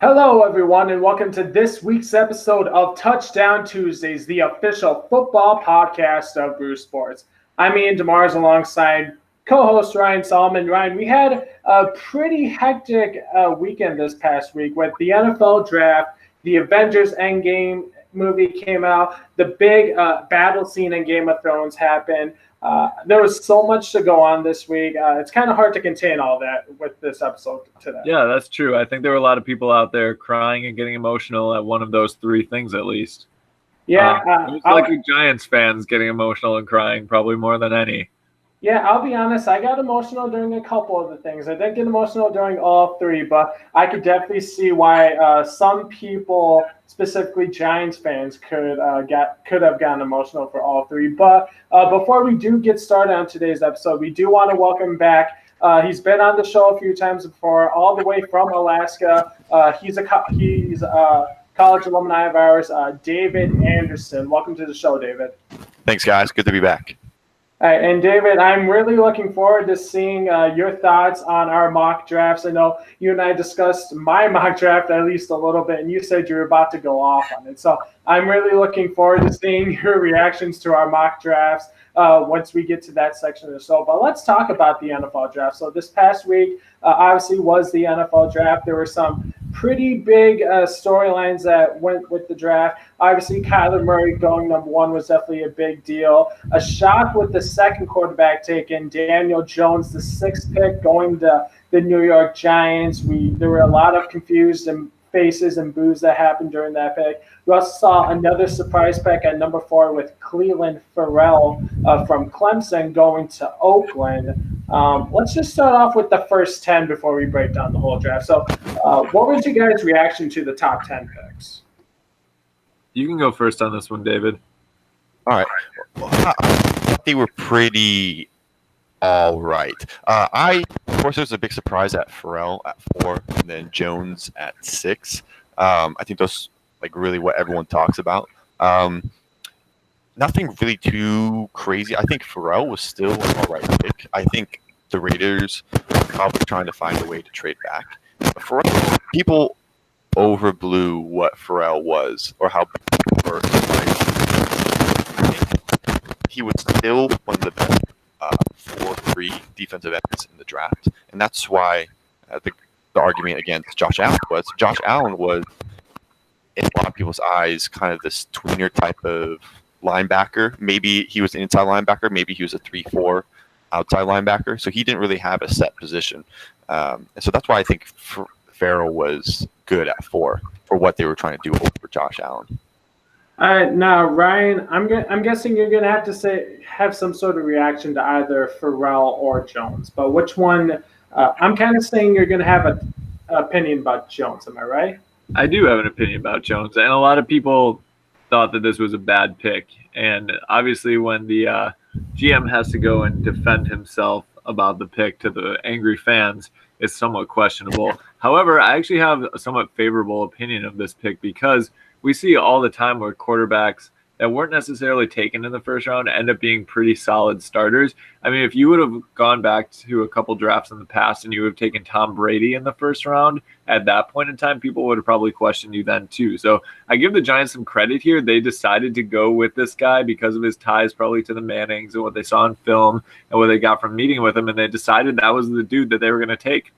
Hello, everyone, and welcome to this week's episode of Touchdown Tuesdays, the official football podcast of Brew Sports. I'm Ian DeMars alongside co-host Ryan Solomon. Ryan, we had a pretty hectic weekend this past week with the NFL draft, the Avengers Endgame movie came out, the big battle scene in Game of Thrones happened. There was so much to go on this week. It's kind of hard to contain all that with this episode today. Yeah, that's true. I think there were a lot of people out there crying and getting emotional at one of those three things at least. Yeah, it was like Giants fans getting emotional and crying probably more than any. Yeah, I'll be honest. I got emotional during a couple of the things. I didn't get emotional during all three, but I could definitely see why some people, specifically Giants fans, could have gotten emotional for all three. But before we do get started on today's episode, we do want to welcome back. He's been on the show a few times before, all the way from Alaska. He's a college alumni of ours, David Anderson. Welcome to the show, David. Thanks, guys. Good to be back. All right, and David, I'm really looking forward to seeing your thoughts on our mock drafts. I know you and I discussed my mock draft at least a little bit, and you said you were about to go off on it. So I'm really looking forward to seeing your reactions to our mock drafts once we get to that section of the show. But let's talk about the NFL draft. So this past week, obviously, was the NFL draft. There were some pretty big storylines that went with the draft. Obviously, Kyler Murray going number one was definitely a big deal. A shock with the second quarterback taken, Daniel Jones, the sixth pick, going to the New York Giants. There were a lot of confused faces and boos that happened during that pick. We also saw another surprise pick at number 4 with Clelin Ferrell from Clemson going to Oakland. Let's just start off with the first 10 before we break down the whole draft. So what was your guys' reaction to the top 10 picks? You can go first on this one, David. All right. Well, I thought they were pretty all right. Of course, there was a big surprise at Ferrell at 4 and then Jones at 6. I think those really what everyone talks about. Nothing really too crazy. I think Ferrell was still an all right pick. I think the Raiders are probably trying to find a way to trade back. But Ferrell, people overblew what Ferrell was or how bad he were. I think he was still one of the best 4-3 defensive ends in the draft, and that's why the argument against Josh Allen was, in a lot of people's eyes, kind of this tweener type of linebacker. Maybe he was an inside linebacker, maybe he was a 3-4 outside linebacker, so he didn't really have a set position. And so that's why I think Ferrell was good at 4 for what they were trying to do over Josh Allen. All right, now Ryan, I'm guessing you're gonna have to have some sort of reaction to either Ferrell or Jones, but which one? I'm kind of saying you're gonna have an opinion about Jones. Am I right? I do have an opinion about Jones, and a lot of people thought that this was a bad pick. And obviously, when the GM has to go and defend himself about the pick to the angry fans, it's somewhat questionable. However, I actually have a somewhat favorable opinion of this pick because we see all the time where quarterbacks that weren't necessarily taken in the first round end up being pretty solid starters. I mean, if you would have gone back to a couple drafts in the past and you would have taken Tom Brady in the first round, at that point in time, people would have probably questioned you then too. So I give the Giants some credit here. They decided to go with this guy because of his ties probably to the Mannings and what they saw in film and what they got from meeting with him. And they decided that was the dude that they were going to take.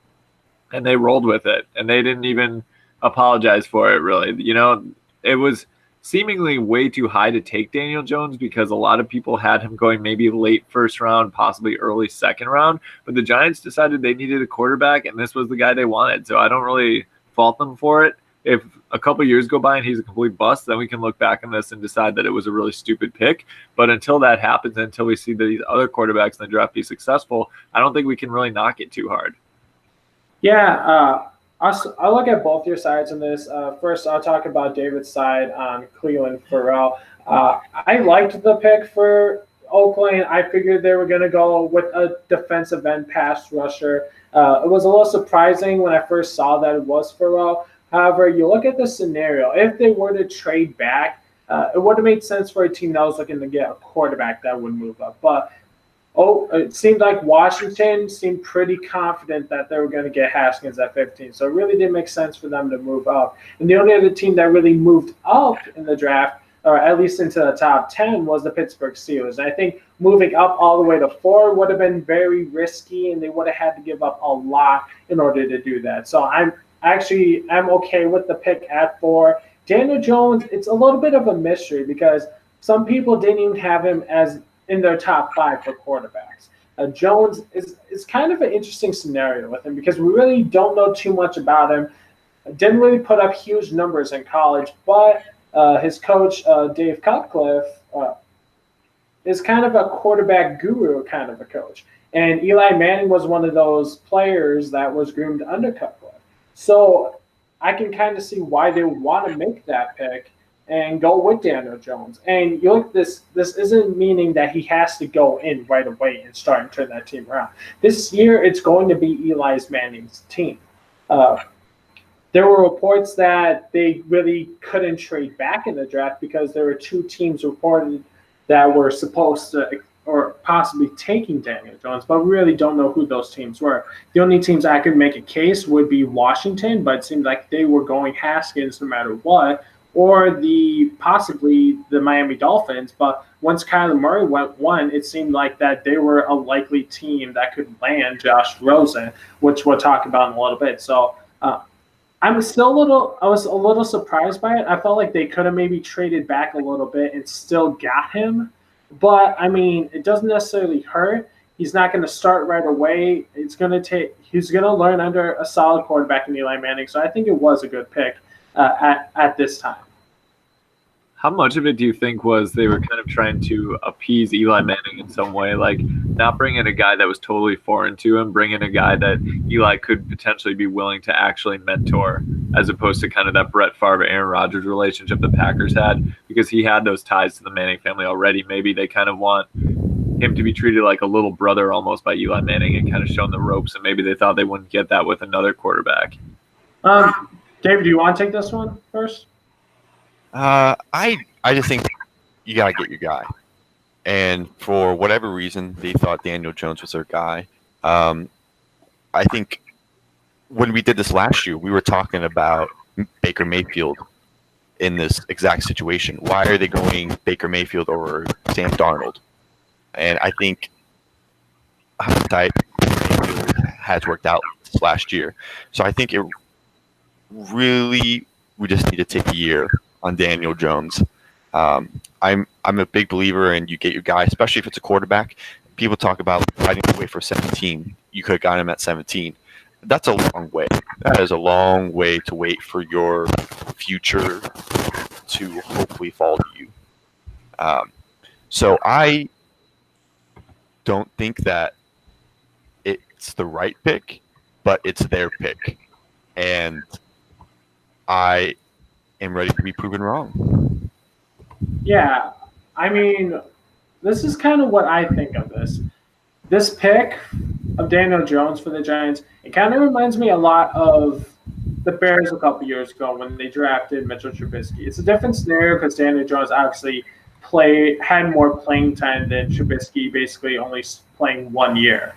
And they rolled with it. And they didn't even apologize for it, really. You know, it was seemingly way too high to take Daniel Jones because a lot of people had him going maybe late first round, possibly early second round. But the Giants decided they needed a quarterback, and this was the guy they wanted. So I don't really fault them for it. If a couple years go by and he's a complete bust, then we can look back on this and decide that it was a really stupid pick. But until that happens, until we see these other quarterbacks in the draft be successful, I don't think we can really knock it too hard. Yeah, I'll look at both your sides on this. First, I'll talk about David's side on Clelin Ferrell. I liked the pick for Oakland. I figured they were going to go with a defensive end pass rusher. It was a little surprising when I first saw that it was Ferrell. However, you look at the scenario. If they were to trade back, it would have made sense for a team that was looking to get a quarterback that would move up. But it seemed like Washington seemed pretty confident that they were going to get Haskins at 15. So it really didn't make sense for them to move up. And the only other team that really moved up in the draft, or at least into the top 10, was the Pittsburgh Steelers. And I think moving up all the way to 4 would have been very risky, and they would have had to give up a lot in order to do that. So I'm okay with the pick at 4. Daniel Jones, it's a little bit of a mystery because some people didn't even have him as in their top 5 for quarterbacks. Jones is kind of an interesting scenario with him because we really don't know too much about him. Didn't really put up huge numbers in college, but his coach, Dave Cutcliffe, is kind of a quarterback guru kind of a coach. And Eli Manning was one of those players that was groomed under Cutcliffe. So I can kind of see why they would want to make that pick and go with Daniel Jones. And you look, this isn't meaning that he has to go in right away and start and turn that team around. This year, it's going to be Eli Manning's team. There were reports that they really couldn't trade back in the draft because there were 2 teams reported that were supposed to or possibly taking Daniel Jones, but we really don't know who those teams were. The only teams I could make a case would be Washington, but it seemed like they were going Haskins no matter what, or possibly the Miami Dolphins. But once Kyler Murray went 1, it seemed like that they were a likely team that could land Josh Rosen, which we'll talk about in a little bit. So I was a little surprised by it. I felt like they could have maybe traded back a little bit and still got him. But I mean, it doesn't necessarily hurt. He's not going to start right away. He's going to learn under a solid quarterback in Eli Manning. So I think it was a good pick at this time. How much of it do you think was they were kind of trying to appease Eli Manning in some way, like not bring in a guy that was totally foreign to him, bring in a guy that Eli could potentially be willing to actually mentor, as opposed to kind of that Brett Favre, Aaron Rodgers relationship the Packers had, because he had those ties to the Manning family already. Maybe they kind of want him to be treated like a little brother almost by Eli Manning and kind of shown the ropes, and maybe they thought they wouldn't get that with another quarterback. David, do you want to take this one first? I just think you gotta get your guy, and for whatever reason, they thought Daniel Jones was their guy. I think when we did this last year, we were talking about Baker Mayfield in this exact situation. Why are they going Baker Mayfield over Sam Darnold? And I think hindsight has worked out this last year. So I think we just need to take a year on Daniel Jones. I'm a big believer in you get your guy, especially if it's a quarterback. People talk about fighting to wait for 17. You could have gotten him at 17. That's a long way. That is a long way to wait for your future to hopefully fall to you. So I don't think that it's the right pick, but it's their pick. And I am ready to be proven wrong. Yeah, I mean, this is kind of what I think of this. This pick of Daniel Jones for the Giants, it kind of reminds me a lot of the Bears a couple years ago when they drafted Mitchell Trubisky. It's a different scenario because Daniel Jones obviously had more playing time than Trubisky, basically only playing 1 year.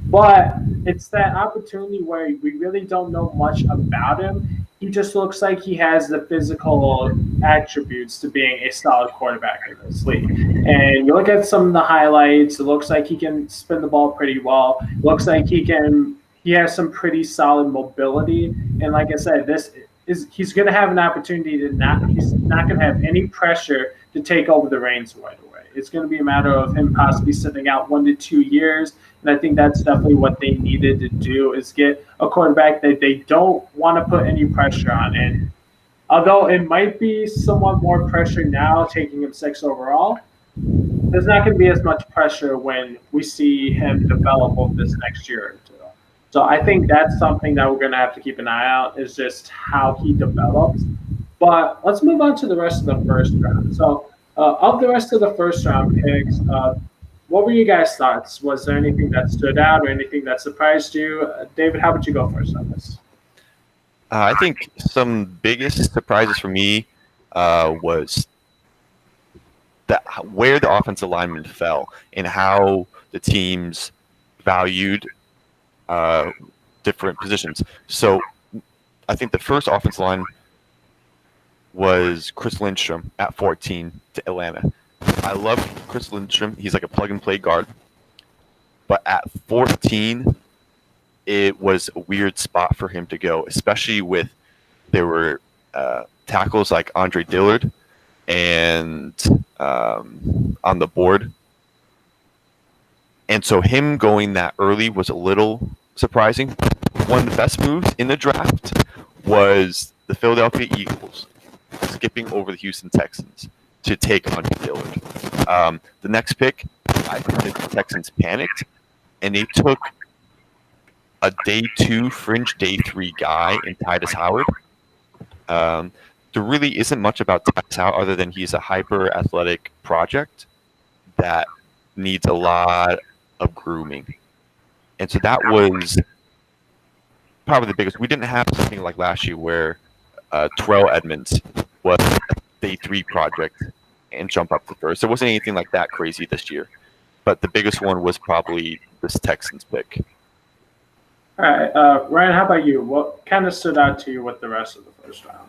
But it's that opportunity where we really don't know much about him. He just looks like he has the physical attributes to being a solid quarterback in this league. And you look at some of the highlights, it looks like he can spin the ball pretty well. It looks like he has some pretty solid mobility. And like I said, he's going to have an opportunity he's not going to have any pressure to take over the reins right away. It's going to be a matter of him possibly sitting out 1 to 2 years. And I think that's definitely what they needed to do is get a quarterback that they don't want to put any pressure on. And although it might be somewhat more pressure now taking him 6 overall, there's not going to be as much pressure when we see him develop over this next year or two. So I think that's something that we're going to have to keep an eye out is just how he develops. But let's move on to the rest of the first round. So of the rest of the first round picks, what were you guys' thoughts? Was there anything that stood out or anything that surprised you? David, how would you go first on this? I think some biggest surprises for me was where the offensive linemen fell and how the teams valued different positions. So I think the first offensive line was Chris Lindstrom at 14 to Atlanta. I love Chris Lindstrom. He's like a plug-and-play guard. But at 14, it was a weird spot for him to go, especially with there were tackles like Andre Dillard and on the board. And so him going that early was a little surprising. One of the best moves in the draft was the Philadelphia Eagles skipping over the Houston Texans to take Andre Dillard. The next pick, I think the Texans panicked, and they took a day 2 fringe day 3 guy in Titus Howard. There really isn't much about Titus Howard other than he's a hyper athletic project that needs a lot of grooming. And so that was probably the biggest. We didn't have something like last year where Terrell Edmonds was a day 3 project and jump up to first. There wasn't anything like that crazy this year. But the biggest one was probably this Texans pick. All right, Ryan, how about you? What kind of stood out to you with the rest of the first round?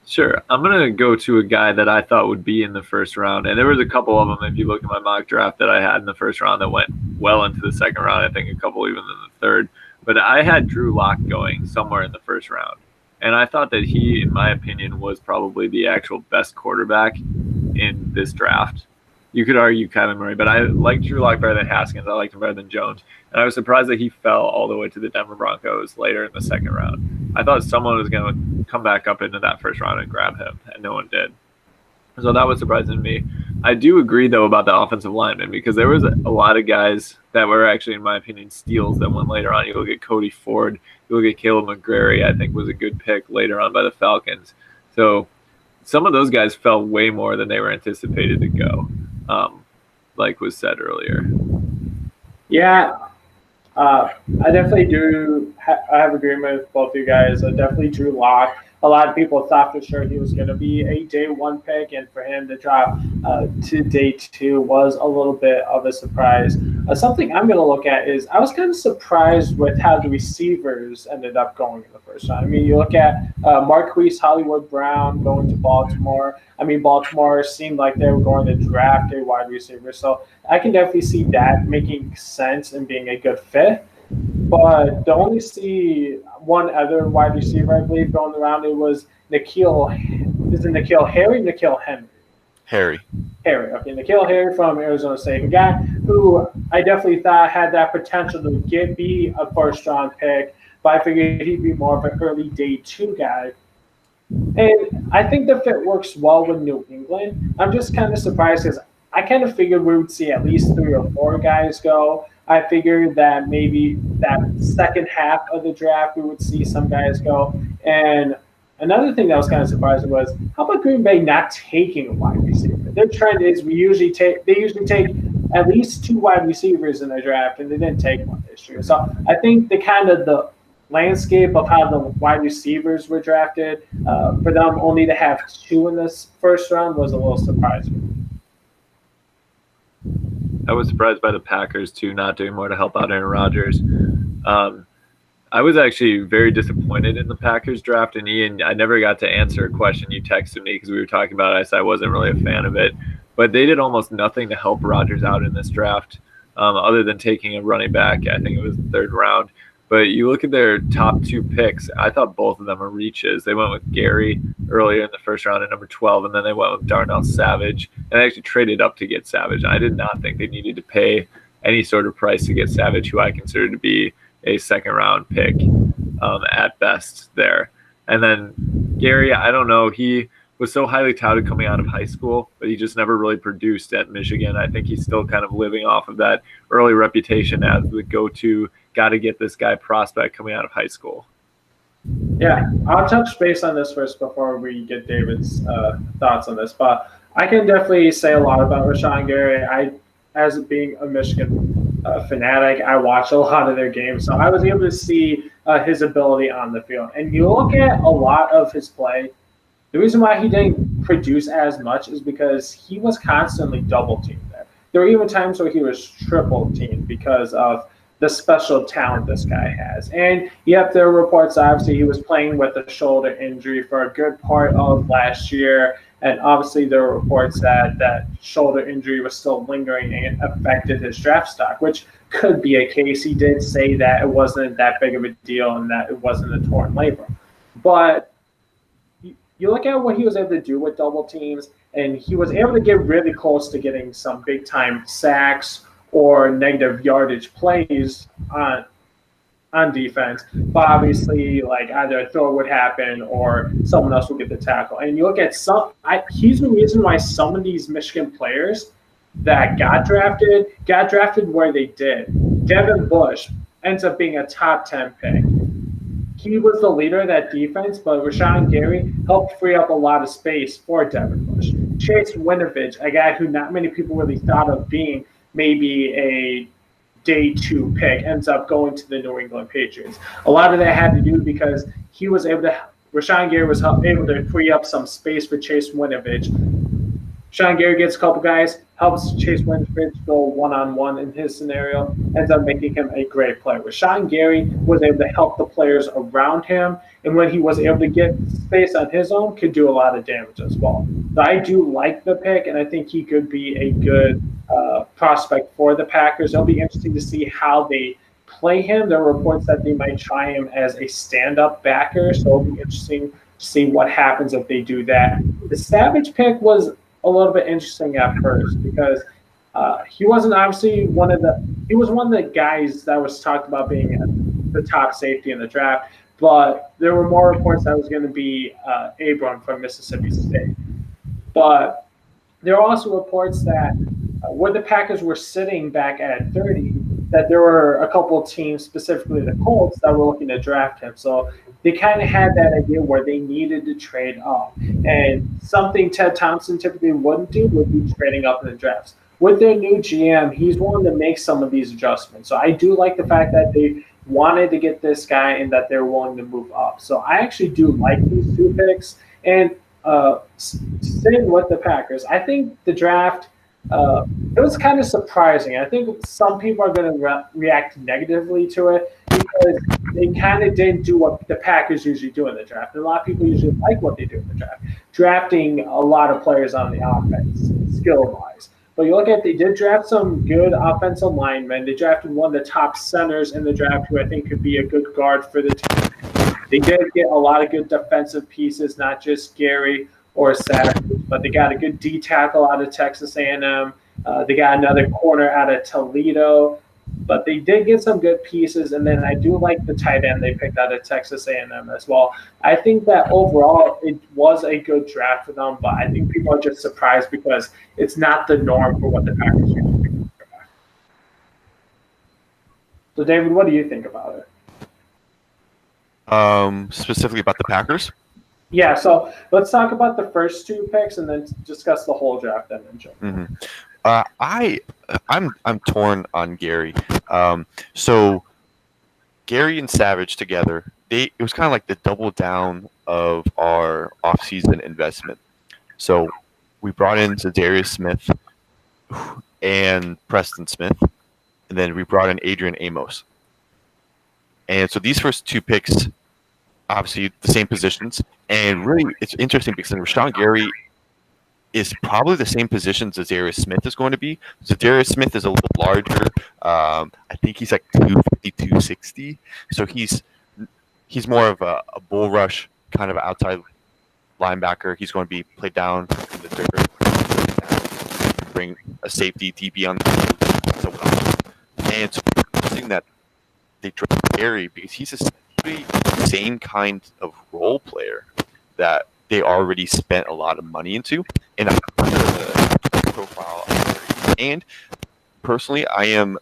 Sure. I'm going to go to a guy that I thought would be in the first round. And there was a couple of them, if you look at my mock draft, that I had in the first round that went well into the second round. I think a couple even in the third. But I had Drew Lock going somewhere in the first round. And I thought that he, in my opinion, was probably the actual best quarterback in this draft. You could argue Kyler Murray, but I liked Drew Lock better than Haskins. I liked him better than Jones. And I was surprised that he fell all the way to the Denver Broncos later in the second round. I thought someone was going to come back up into that first round and grab him, and no one did. So that was surprising to me. I do agree, though, about the offensive linemen, because there was a lot of guys that were actually, in my opinion, steals that went later on. You look at Cody Ford, you look at Caleb McGrary, I think was a good pick later on by the Falcons. So some of those guys fell way more than they were anticipated to go, like was said earlier. Yeah, I definitely do. I have agreement with both you guys. I definitely Drew Lock. A lot of people thought for sure he was going to be a day 1 pick, and for him to drop to day 2 was a little bit of a surprise. Something I'm going to look at is I was kind of surprised with how the receivers ended up going in the first round. I mean, you look at Marquise Hollywood Brown going to Baltimore. I mean, Baltimore seemed like they were going to draft a wide receiver, so I can definitely see that making sense and being a good fit. But to only see one other wide receiver, I believe, going around, it was N'Keal Harry? N'Keal Henry. Harry. Okay, N'Keal Harry from Arizona State, a guy who I definitely thought had that potential to be a first-round pick, but I figured he'd be more of an early day 2 guy. And I think the fit works well with New England. I'm just kind of surprised because I kind of figured we would see at least 3 or 4 guys go. I figured that maybe that second half of the draft we would see some guys go. And another thing that was kind of surprising was how about Green Bay not taking a wide receiver? Their trend is they usually take at least 2 wide receivers in their draft, and they didn't take one this year. So I think the landscape of how the wide receivers were drafted, for them only to have 2 in this first round was a little surprising. I was surprised by the Packers, too, not doing more to help out Aaron Rodgers. I was actually very disappointed in the Packers draft. And Ian, I never got to answer a question you texted me because we were talking about it. I said I wasn't really a fan of it. But they did almost nothing to help Rodgers out in this draft other than taking a running back. I think it was the 3rd round. But you look at their top 2 picks, I thought both of them are reaches. They went with Gary earlier in the first round at number 12, and then they went with Darnell Savage. And they actually traded up to get Savage. I did not think they needed to pay any sort of price to get Savage, who I consider to be a second-round pick at best there. And then Gary, I don't know. He was so highly touted coming out of high school, but he just never really produced at Michigan. I think he's still kind of living off of that early reputation as the go-to, got to get this guy prospect coming out of high school. Yeah, I'll touch base on this first before we get David's thoughts on this. But I can definitely say a lot about Rashawn Gary. As being a Michigan fanatic, I watch a lot of their games, so I was able to see his ability on the field. And you look at a lot of his play, The reason why he didn't produce as much is because he was constantly double teamed there. There were even times where he was triple teamed because of the special talent this guy has. And yep, there were reports obviously he was playing with a shoulder injury for a good part of last year. And obviously there were reports that that shoulder injury was still lingering and affected his draft stock, which could be a case. He did say that it wasn't that big of a deal and that it wasn't a torn labrum. But you look at what he was able to do with double teams, and he was able to get really close to getting some big time sacks or negative yardage plays on defense. But obviously, like either a throw would happen or someone else would get the tackle. And you look at he's the reason why some of these Michigan players that got drafted where they did. Devin Bush ends up being a top 10 pick. He was the leader of that defense, but Rashawn Gary helped free up a lot of space for Devin Bush. Chase Winovich, a guy who not many people really thought of being maybe a day 2 pick, ends up going to the New England Patriots. A lot of that had to do because Rashawn Gary was able to free up some space for Chase Winovich. Rashawn Gary gets a couple guys, helps Chase Winovich go one-on-one in his scenario, ends up making him a great player. Rashawn Gary was able to help the players around him, and when he was able to get space on his own, could do a lot of damage as well. So I do like the pick, and I think he could be a good prospect for the Packers. It'll be interesting to see how they play him. There are reports that they might try him as a stand-up backer, so it'll be interesting to see what happens if they do that. The Savage pick was a little bit interesting at first because he wasn't obviously he was one of the guys that was talked about being the top safety in the draft, but there were more reports that it was going to be Abram from Mississippi State. But there are also reports that where the Packers were sitting back at 30, that there were a couple of teams, specifically the Colts, that were looking to draft him. So they kind of had that idea where they needed to trade up. And something Ted Thompson typically wouldn't do would be trading up in the drafts. With their new GM, he's willing to make some of these adjustments. So I do like the fact that they wanted to get this guy and that they're willing to move up. So I actually do like these 2 picks. And staying with the Packers, I think the draft – it was kind of surprising. I think some people are going to react negatively to it because they kind of didn't do what the Packers usually do in the draft. And a lot of people usually like what they do in the draft, drafting a lot of players on the offense, skill-wise. But you look at they did draft some good offensive linemen. They drafted one of the top centers in the draft who I think could be a good guard for the team. They did get a lot of good defensive pieces, not just Gary or Savage, but they got a good D tackle out of Texas A&M. They got another corner out of Toledo, but they did get some good pieces. And then I do like the tight end they picked out of Texas A&M as well. I think that overall it was a good draft for them, but I think people are just surprised because it's not the norm for what the Packers usually do in the draft. So, David, what do you think about it? Specifically about the Packers? Yeah, so let's talk about the first 2 picks and then discuss the whole draft and then jump. Mm-hmm. I'm torn on Gary. So Gary and Savage together, it was kind of like the double down of our offseason investment. So we brought in Zadarius Smith and Preston Smith, and then we brought in Adrian Amos. And so these first 2 picks, obviously the same positions, and really it's interesting because Rashawn Gary is probably the same position Zadarius Smith is going to be. Zadarius Smith is a little larger. I think he's like 250, 260. So he's more of a bull rush kind of outside linebacker. He's going to be played down in the dirt, bring a safety DB on the field. And so interesting that they drafted Gary because he's essentially the same kind of role player that they already spent a lot of money into, and I the profile of Gary. And personally, I am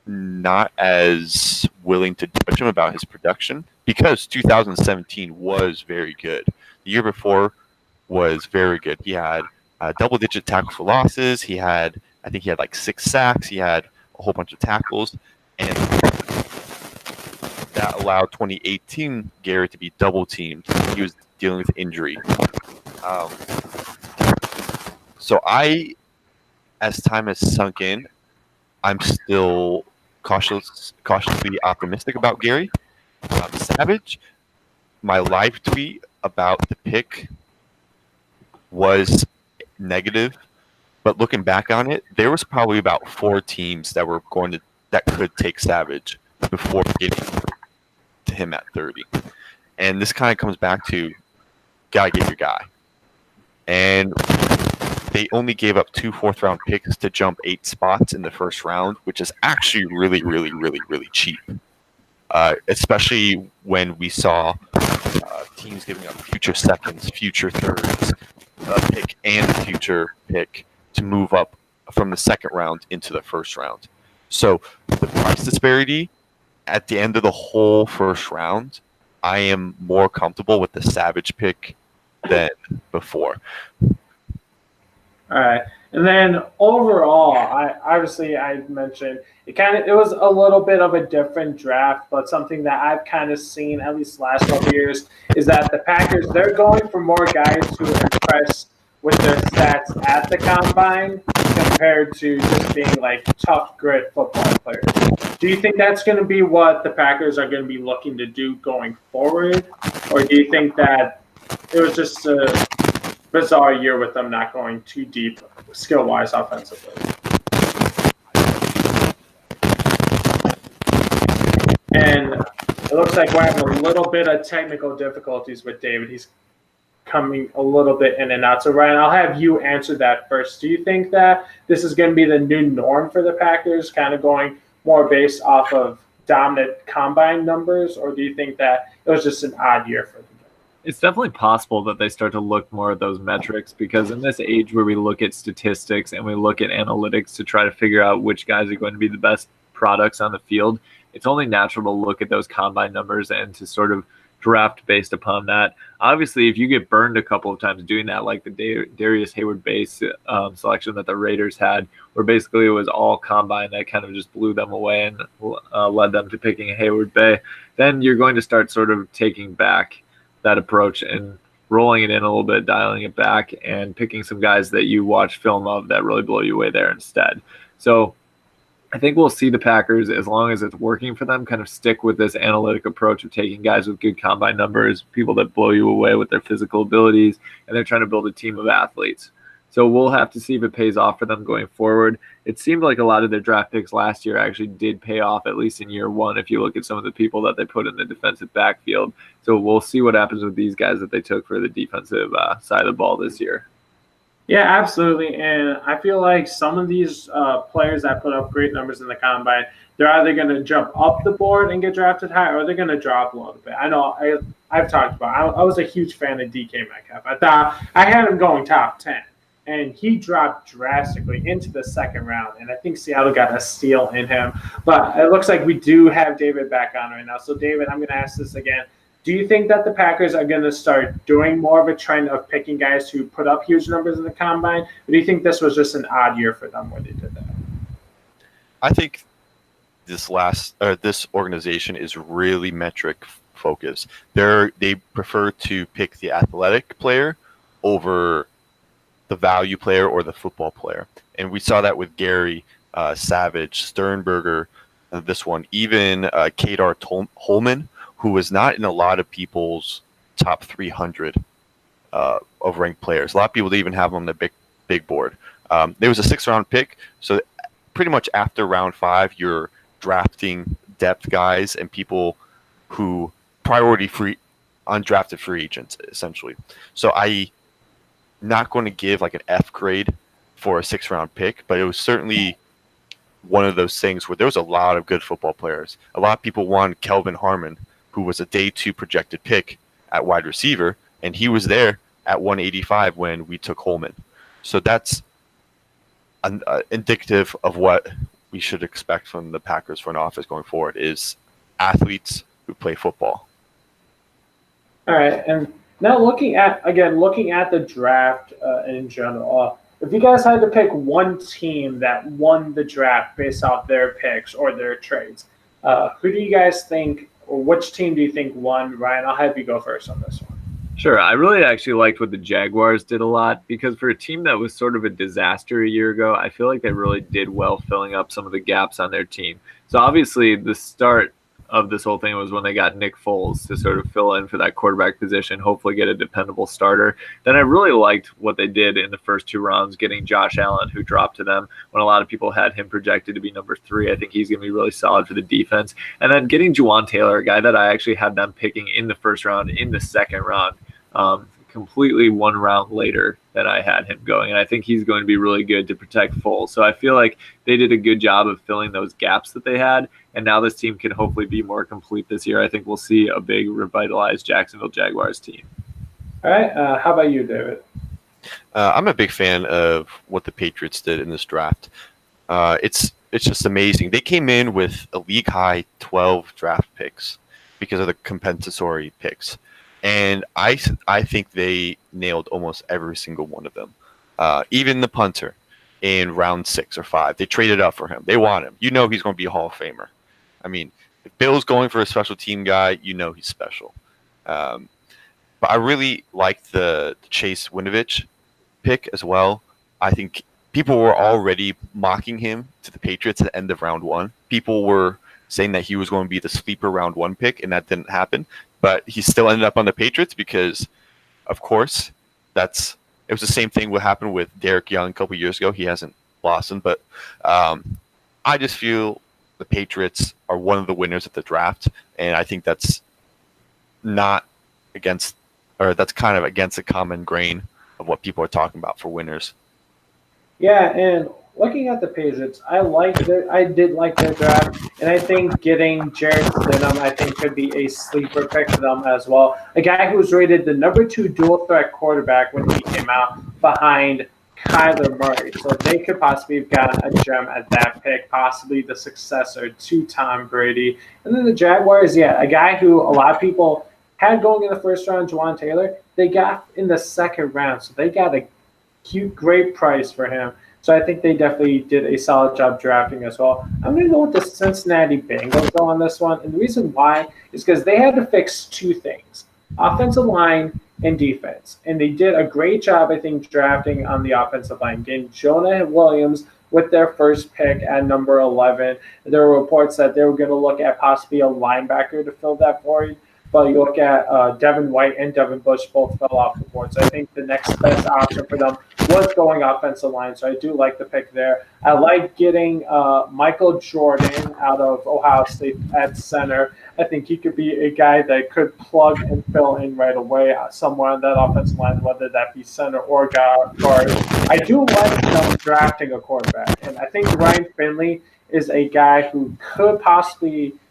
not as willing to judge him about his production because 2017 was very good. The year before was very good. He had double-digit tackles for losses. I think he had like 6 sacks. He had a whole bunch of tackles, and that that allowed 2018 Gary to be double teamed. He was dealing with injury. So as time has sunk in, I'm still cautiously optimistic about Gary. Savage, my live tweet about the pick was negative, but looking back on it, there was probably about 4 teams that could take Savage before getting to him at 30. And this kind of comes back to gotta get your guy. And they only gave up 2 fourth-round picks to jump 8 spots in the first round, which is actually really, really, really, really cheap. Especially when we saw teams giving up future seconds, future thirds, pick, and future pick to move up from the second round into the first round. So the price disparity at the end of the whole first round, I am more comfortable with the Savage pick than before. All right. And then overall, I mentioned it was a little bit of a different draft, but something that I've kind of seen at least the last couple of years is that the Packers, they're going for more guys who impress with their stats at the combine compared to just being like tough grit football players. Do you think that's going to be what the Packers are going to be looking to do going forward? Or do you think that it was just a bizarre year with them not going too deep skill-wise offensively? And it looks like we're having a little bit of technical difficulties with David. He's coming a little bit in and out. So, Ryan, I'll have you answer that first. Do you think that this is going to be the new norm for the Packers, kind of going more based off of dominant combine numbers, or do you think that it was just an odd year for them? It's definitely possible that they start to look more at those metrics, because in this age where we look at statistics and we look at analytics to try to figure out which guys are going to be the best products on the field, it's only natural to look at those combine numbers and to sort of draft based upon that. Obviously, if you get burned a couple of times doing that, like the Darius Hayward-Base selection that the Raiders had, where basically it was all combine that kind of just blew them away and led them to picking a Hayward-Bay, then you're going to start sort of taking back that approach and rolling it in a little bit, dialing it back, and picking some guys that you watch film of that really blow you away there instead. So I think we'll see the Packers, as long as it's working for them, kind of stick with this analytic approach of taking guys with good combine numbers, people that blow you away with their physical abilities, and they're trying to build a team of athletes. So we'll have to see if it pays off for them going forward. It seemed like a lot of their draft picks last year actually did pay off, at least in year one, if you look at some of the people that they put in the defensive backfield. So we'll see what happens with these guys that they took for the defensive side of the ball this year. Yeah, absolutely. And I feel like some of these players that put up great numbers in the combine, they're either going to jump up the board and get drafted high, or they're going to drop a little bit. I know I've talked about I was a huge fan of DK Metcalf. I thought I had him going top 10. And he dropped drastically into the second round. And I think Seattle got a steal in him. But it looks like we do have David back on right now. So, David, I'm going to ask this again. Do you think that the Packers are going to start doing more of a trend of picking guys who put up huge numbers in the combine? Or do you think this was just an odd year for them when they did that? I think this organization is really metric focused. They prefer to pick the athletic player over the value player or the football player. And we saw that with Gary, Savage, Sternberger, this one, even Kadar Holman, who was not in a lot of people's top 300 of ranked players. A lot of people didn't even have him on the big board. There was a 6th-round pick, so pretty much after round 5, you're drafting depth guys and people who undrafted free agents, essentially. So not going to give like an F grade for a 6th-round pick, but it was certainly one of those things where there was a lot of good football players. A lot of people wanted Kelvin Harmon, who was a day 2 projected pick at wide receiver, and he was there at 185 when we took Holman. So that's indicative of what we should expect from the Packers front office going forward, is athletes who play football. All right, and now looking at the draft in general, if you guys had to pick one team that won the draft based off their picks or their trades, who do you guys think or which team do you think won? Ryan, I'll have you go first on this one. Sure. I really actually liked what the Jaguars did a lot because for a team that was sort of a disaster a year ago, I feel like they really did well filling up some of the gaps on their team. So obviously the start of this whole thing was when they got Nick Foles to sort of fill in for that quarterback position, hopefully get a dependable starter. Then I really liked what they did in the first 2 rounds, getting Josh Allen, who dropped to them when a lot of people had him projected to be number 3. I think he's going to be really solid for the defense. And then getting Juwan Taylor, a guy that I actually had them picking in the first round, in the second round, completely 1 round later than I had him going. And I think he's going to be really good to protect Foles. So I feel like they did a good job of filling those gaps that they had. And now this team can hopefully be more complete this year. I think we'll see a big revitalized Jacksonville Jaguars team. All right. How about you, David? I'm a big fan of what the Patriots did in this draft. It's just amazing. They came in with a league high 12 draft picks because of the compensatory picks. And I think they nailed almost every single one of them. Even the punter in round 6 or 5. They traded up for him. They want him. You know he's going to be a Hall of Famer. I mean, if Bill's going for a special team guy, you know he's special. But I really liked the Chase Winovich pick as well. I think people were already mocking him to the Patriots at the end of round 1. People were saying that he was going to be the sleeper round 1 pick, and that didn't happen. But he still ended up on the Patriots because, of course, it was the same thing what happened with Derek Young a couple years ago. He hasn't blossomed, but I just feel the Patriots are one of the winners of the draft, and I think that's not against, or that's kind of against the common grain of what people are talking about for winners. Yeah, and looking at the Patriots, I did like their draft, and I think getting Jarrett Stidham, I think, could be a sleeper pick for them as well. A guy who was rated the number 2 dual threat quarterback when he came out behind Kyler Murray. So they could possibly have gotten a gem at that pick, possibly the successor to Tom Brady. And then the Jaguars, a guy who a lot of people had going in the first round, Juwan Taylor, they got in the second round. So they got a great price for him. So I think they definitely did a solid job drafting as well. I'm going to go with the Cincinnati Bengals though on this one. And the reason why is because they had to fix 2 things, offensive line and defense. And they did a great job, I think, drafting on the offensive line, getting Jonah Williams with their first pick at number 11. There were reports that they were going to look at possibly a linebacker to fill that void. But you look at Devin White and Devin Bush both fell off the board. So I think the next best option for them was going offensive line. So I do like the pick there. I like getting Michael Jordan out of Ohio State at center. I think he could be a guy that could plug and fill in right away somewhere on that offensive line, whether that be center or guard. I do like them drafting a quarterback. And I think Ryan Finley is a guy who could possibly –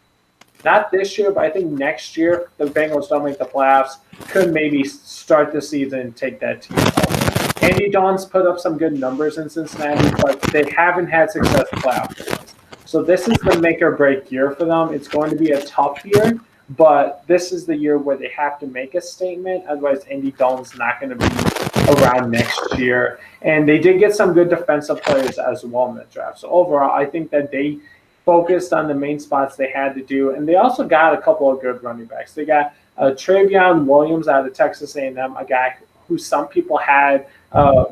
not this year, but I think next year, the Bengals don't make the playoffs, could maybe start the season and take that team over. Andy Dalton's put up some good numbers in Cincinnati, but they haven't had success in playoff games. So this is the make or break year for them. It's going to be a tough year, but this is the year where they have to make a statement. Otherwise, Andy Dalton's not going to be around next year. And they did get some good defensive players as well in the draft. So overall, I think that they focused on the main spots they had to do, and they also got a couple of good running backs. They got Travion Williams out of Texas A&M, a guy who some people had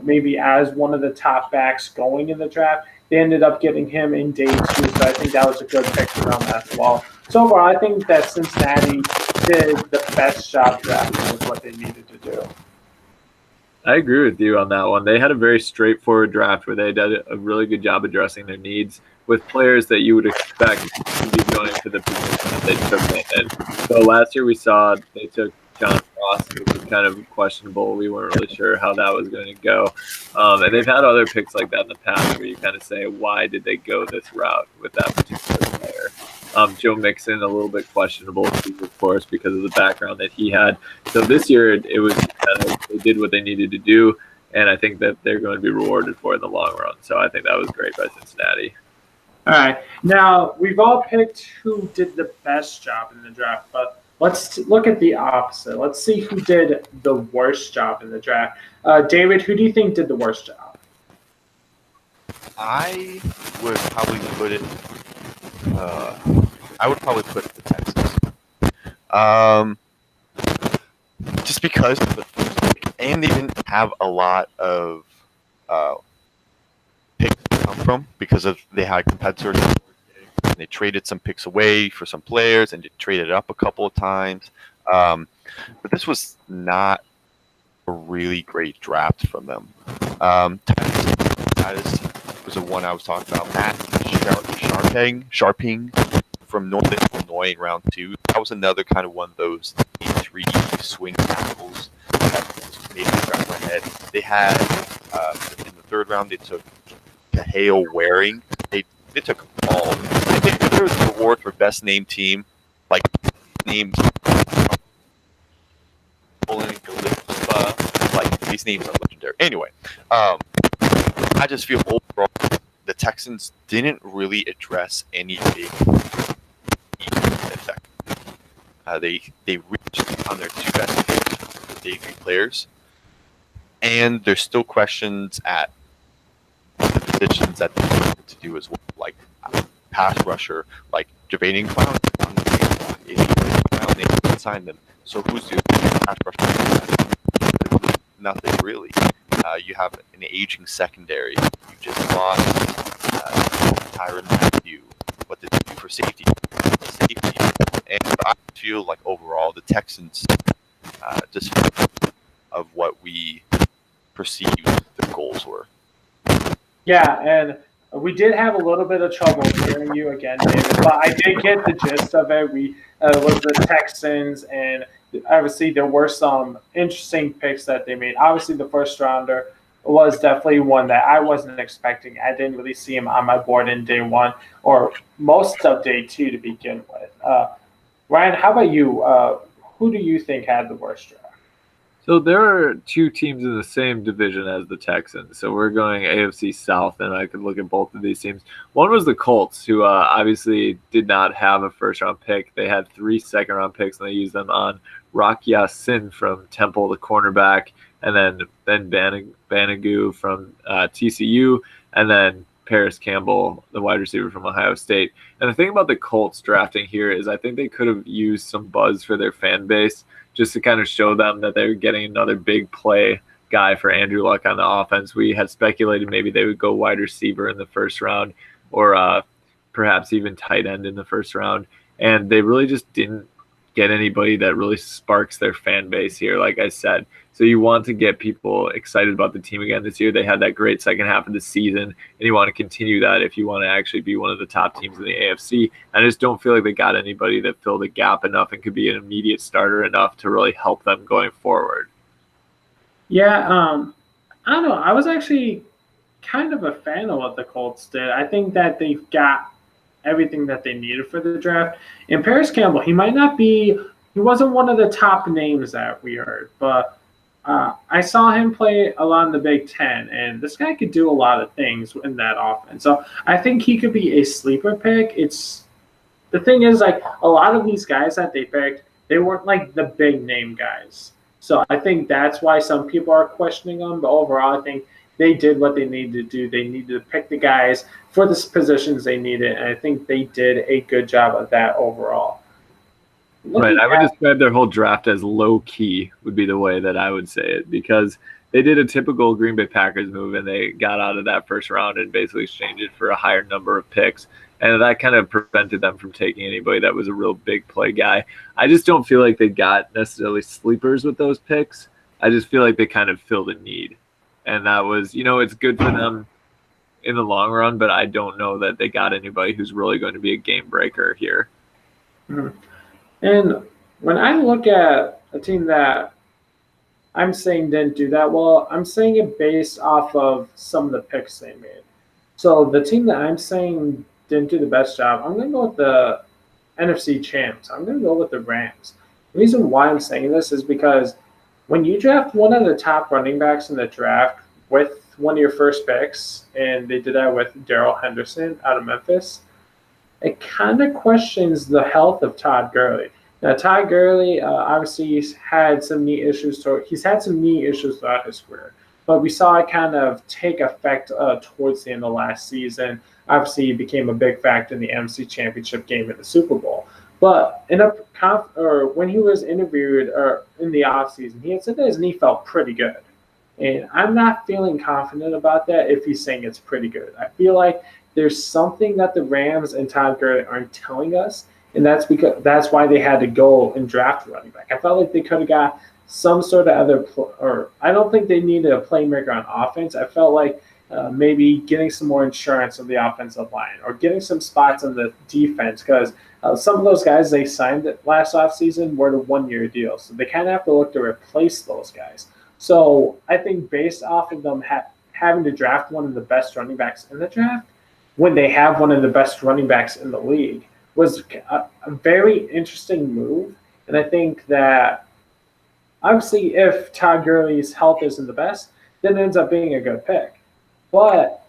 maybe as one of the top backs going in the draft. They ended up getting him in day 2, so I think that was a good pick for them as well. So overall, I think that Cincinnati did the best job drafting with what they needed to do. I agree with you on that one. They had a very straightforward draft where they did a really good job addressing their needs with players that you would expect to be going for the position that they took in. So last year we saw they took John Ross, which was kind of questionable. We weren't really sure how that was going to go. And they've had other picks like that in the past where you kind of say, why did they go this route with that particular player? Joe Mixon, a little bit questionable, of course, because of the background that he had. So this year it was kind of, they did what they needed to do, and I think that they're going to be rewarded for it in the long run. So I think that was great by Cincinnati. All right. Now, we've all picked who did the best job in the draft, but let's look at the opposite. Let's see who did the worst job in the draft. David, who do you think did the worst job? I would probably put it. I would probably put the Texans. Just because of the first pick, and they didn't have a lot of picks to come from because of they had competitors. And they traded some picks away for some players, and they traded up a couple of times. But this was not a really great draft from them. Titus was the one I was talking about. Matt Sharping from Northern Illinois in round 2. That was another kind of one of those 3 swing tackles that made me scratch my head. They had in the 3rd round they took Kahale Waring. They took all. I think there was an award for best named team, like names. Like these names are legendary. Anyway, I just feel overall the Texans didn't really address any big effect. They reached on their 2 best debut players, and there's still questions at the positions that they need to do as well, like pass rusher, like Javanian Clown. If they can sign them. So who's the pass rusher? Nothing really. You have an aging secondary. You just lost Tyrann Mathieu. What did they do for safety? And I feel like overall the Texans just of what we perceived their goals were. Yeah, and we did have a little bit of trouble hearing you again, David, but I did get the gist of it. We was the Texans, and obviously there were some interesting picks that they made. Obviously, the first rounder was definitely one that I wasn't expecting. I didn't really see him on my board in day 1 or most of day 2 to begin with. Ryan, how about you? Who do you think had the worst draft? So there are 2 teams in the same division as the Texans. So we're going AFC South, and I could look at both of these teams. One was the Colts, who obviously did not have a first-round pick. They had 3 second-round picks, and they used them on Rock Ya-Sin from Temple, the cornerback, and then Banogu from TCU, and then Paris Campbell, the wide receiver from Ohio State. And the thing about the Colts drafting here is I think they could have used some buzz for their fan base, just to kind of show them that they're getting another big play guy for Andrew Luck on the offense. We had speculated maybe they would go wide receiver in the first round, or perhaps even tight end in the first round. And they really just didn't get anybody that really sparks their fan base here, like I said. So you want to get people excited about the team again this year. They had that great second half of the season, and you want to continue that if you want to actually be one of the top teams in the AFC. I just don't feel like they got anybody that filled a gap enough and could be an immediate starter enough to really help them going forward. Yeah, I don't know. I was actually kind of a fan of what the Colts did. I think that they've got everything that they needed for the draft. And Paris Campbell, he wasn't one of the top names that we heard, but I saw him play along the Big Ten, and this guy could do a lot of things in that offense. So I think he could be a sleeper pick. The thing is, like, a lot of these guys that they picked, they weren't like the big name guys. So I think that's why some people are questioning them. But overall, I think they did what they needed to do. They needed to pick the guys for the positions they needed, and I think they did a good job of that overall. Right. I would describe their whole draft as low-key would be the way that I would say it, because they did a typical Green Bay Packers move, and they got out of that first round and basically exchanged it for a higher number of picks. And that kind of prevented them from taking anybody that was a real big play guy. I just don't feel like they got necessarily sleepers with those picks. I just feel like they kind of filled a need. And that was, it's good for them in the long run, but I don't know that they got anybody who's really going to be a game breaker here. Mm-hmm. And when I look at a team that I'm saying didn't do that well, I'm saying it based off of some of the picks they made. So the team that I'm saying didn't do the best job, I'm going to go with the NFC champs. I'm going to go with the Rams. The reason why I'm saying this is because when you draft one of the top running backs in the draft with one of your first picks, and they did that with Darrell Henderson out of Memphis, it kind of questions the health of Todd Gurley. Now, Todd Gurley obviously he's had some knee issues throughout his career, but we saw it kind of take effect towards the end of last season. Obviously, he became a big factor in the NFC Championship game in the Super Bowl. But in a or when he was interviewed or in the offseason, he had said that his knee felt pretty good. And I'm not feeling confident about that if he's saying it's pretty good. I feel like there's something that the Rams and Todd Gurley aren't telling us, and that's why they had to go and draft a running back. I felt like they could have got some sort of or I don't think they needed a playmaker on offense. I felt like maybe getting some more insurance on the offensive line or getting some spots on the defense because some of those guys they signed last offseason were the 1-year deals. So they kind of have to look to replace those guys. So I think based off of them having to draft one of the best running backs in the draft, when they have one of the best running backs in the league, was a very interesting move. And I think that obviously if Todd Gurley's health isn't the best, then it ends up being a good pick. But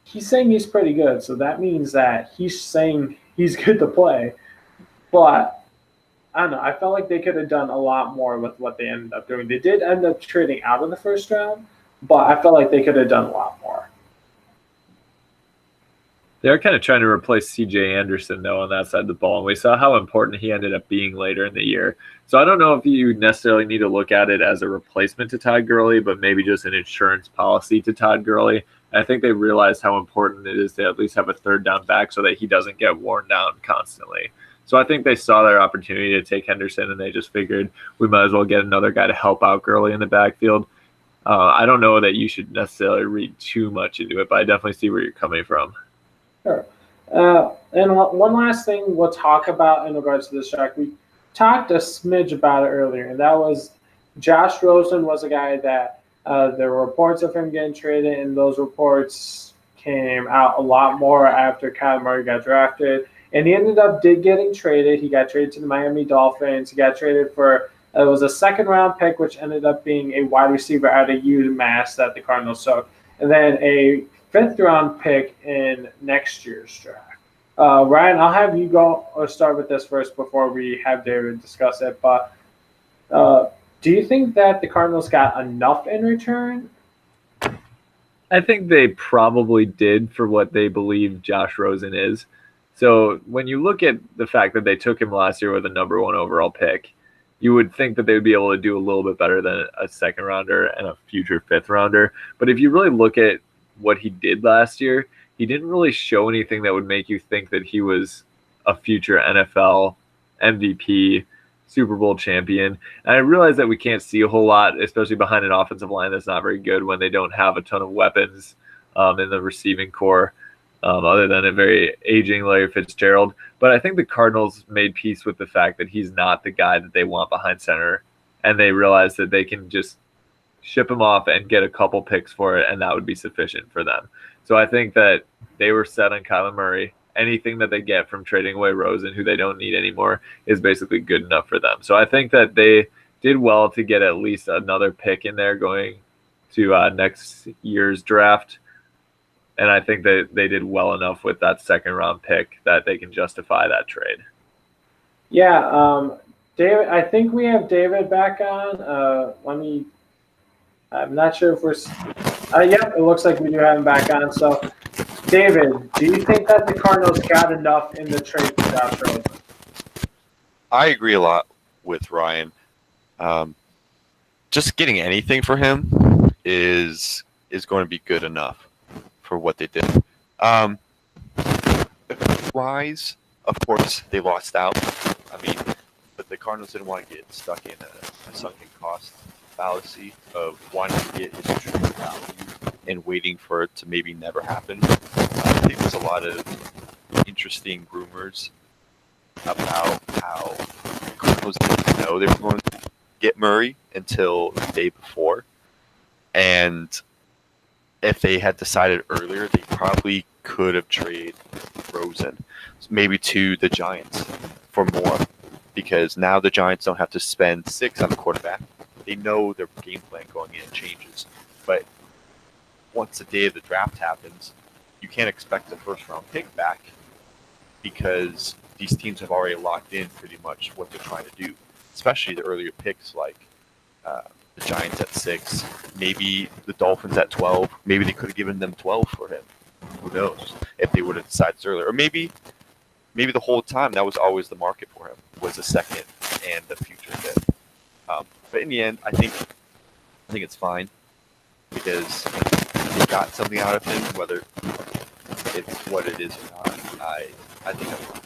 he's saying he's pretty good, so that means that he's saying he's good to play. But I don't know. I felt like they could have done a lot more with what they ended up doing. They did end up trading out of the first round, but I felt like they could have done a lot more. They're kind of trying to replace C.J. Anderson, though, on that side of the ball. And we saw how important he ended up being later in the year. So I don't know if you necessarily need to look at it as a replacement to Todd Gurley, but maybe just an insurance policy to Todd Gurley. I think they realized how important it is to at least have a third down back so that he doesn't get worn down constantly. So I think they saw their opportunity to take Henderson, and they just figured we might as well get another guy to help out Gurley in the backfield. I don't know that you should necessarily read too much into it, but I definitely see where you're coming from. Sure. And one last thing we'll talk about in regards to this track. We talked a smidge about it earlier, and that was Josh Rosen was a guy that there were reports of him getting traded, and those reports came out a lot more after Kyler Murray got drafted. And he ended up getting traded. He got traded to the Miami Dolphins. He got traded for it was a second-round pick, which ended up being a wide receiver out of UMass that the Cardinals took, and then a fifth-round pick in next year's draft. Ryan, I'll have you go or start with this first before we have David discuss it. But do you think that the Cardinals got enough in return? I think they probably did for what they believe Josh Rosen is. So when you look at the fact that they took him last year with a number 1 overall pick, you would think that they would be able to do a little bit better than a second rounder and a future fifth rounder. But if you really look at what he did last year, he didn't really show anything that would make you think that he was a future NFL MVP, Super Bowl champion. And I realize that we can't see a whole lot, especially behind an offensive line that's not very good when they don't have a ton of weapons in the receiving core, other than a very aging Larry Fitzgerald. But I think the Cardinals made peace with the fact that he's not the guy that they want behind center, and they realized that they can just ship him off and get a couple picks for it, and that would be sufficient for them. So I think that they were set on Kyler Murray. Anything that they get from trading away Rosen, who they don't need anymore, is basically good enough for them. So I think that they did well to get at least another pick in there going to next year's draft. And I think that they did well enough with that second-round pick that they can justify that trade. Yeah, David. I think we have David back on. I'm not sure if we're. Yep, it looks like we do have him back on. So, David, do you think that the Cardinals got enough in the trade for Josh Rosen? I agree a lot with Ryan. Just getting anything for him is going to be good enough for what they did. Wise, of course, they lost out. I mean, but the Cardinals didn't want to get stuck in a sunken cost fallacy of wanting to get his true value and waiting for it to maybe never happen. I think there's a lot of interesting rumors about how the Cardinals didn't know they were going to get Murray until the day before. And if they had decided earlier, they probably could have traded Rosen, maybe to the Giants for more, because now the Giants don't have to spend $6 on the quarterback. They know their game plan going in changes. But once the day of the draft happens, you can't expect a first-round pick back because these teams have already locked in pretty much what they're trying to do, especially the earlier picks like the Giants at 6, maybe the Dolphins at 12. Maybe they could have given them 12 for him. Who knows if they would have decided earlier. Or maybe maybe the whole time that was always the market for him, was a second and the future fifth. But in the end, I think it's fine because they got something out of him, whether it's what it is or not. I think I'm fine.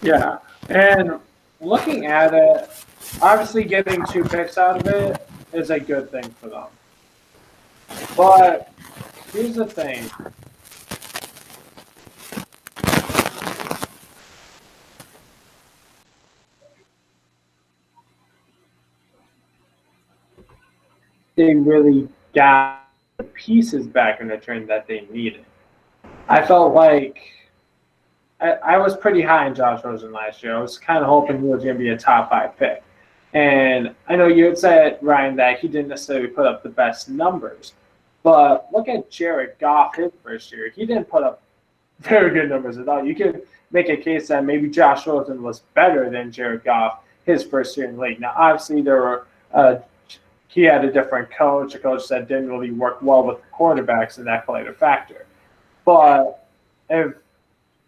Yeah, and looking at it, obviously getting 2 picks out of it is a good thing for them. But here's the thing. They really got the pieces back in the train that they needed. I felt like I was pretty high on Josh Rosen last year. I was kind of hoping he was going to be a top 5 pick. And I know you had said, Ryan, that he didn't necessarily put up the best numbers. But look at Jared Goff his first year. He didn't put up very good numbers at all. You could make a case that maybe Josh Rosen was better than Jared Goff his first year in the league. Now, obviously, there were he had a different coach, a coach that didn't really work well with the quarterbacks, and that played a factor. But if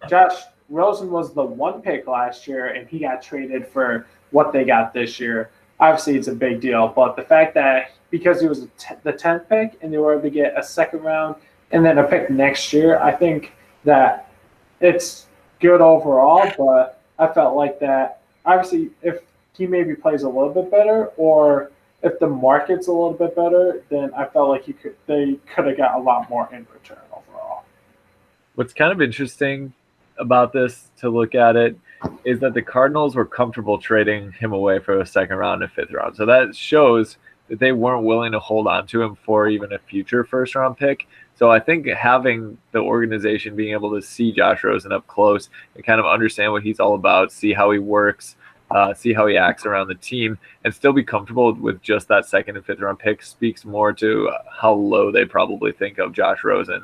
Josh Rosen was the 1 pick last year and he got traded for what they got this year, obviously it's a big deal. But the fact that because he was the 10th pick and they were able to get a second round and then a pick next year, I think that it's good overall. But I felt like that, obviously, if he maybe plays a little bit better or if the market's a little bit better, then I felt like they could have got a lot more in return overall. What's kind of interesting about this to look at it is that the Cardinals were comfortable trading him away for a second round and 5th round. So that shows that they weren't willing to hold on to him for even a future first round pick. So I think having the organization being able to see Josh Rosen up close and kind of understand what he's all about, see how he works, see how he acts around the team, and still be comfortable with just that 2nd and 5th round pick speaks more to how low they probably think of Josh Rosen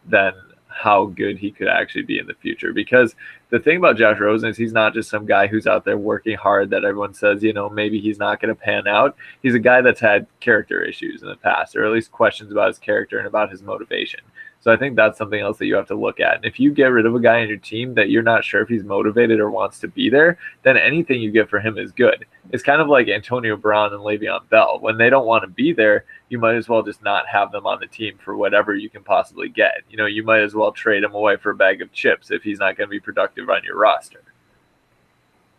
than how good he could actually be in the future. Because the thing about Josh Rosen is he's not just some guy who's out there working hard that everyone says, maybe he's not going to pan out. He's a guy that's had character issues in the past, or at least questions about his character and about his motivation. So I think that's something else that you have to look at. And if you get rid of a guy on your team that you're not sure if he's motivated or wants to be there, then anything you get for him is good. It's kind of like Antonio Brown and Le'Veon Bell. When they don't want to be there, you might as well just not have them on the team for whatever you can possibly get. You might as well trade him away for a bag of chips if he's not going to be productive on your roster.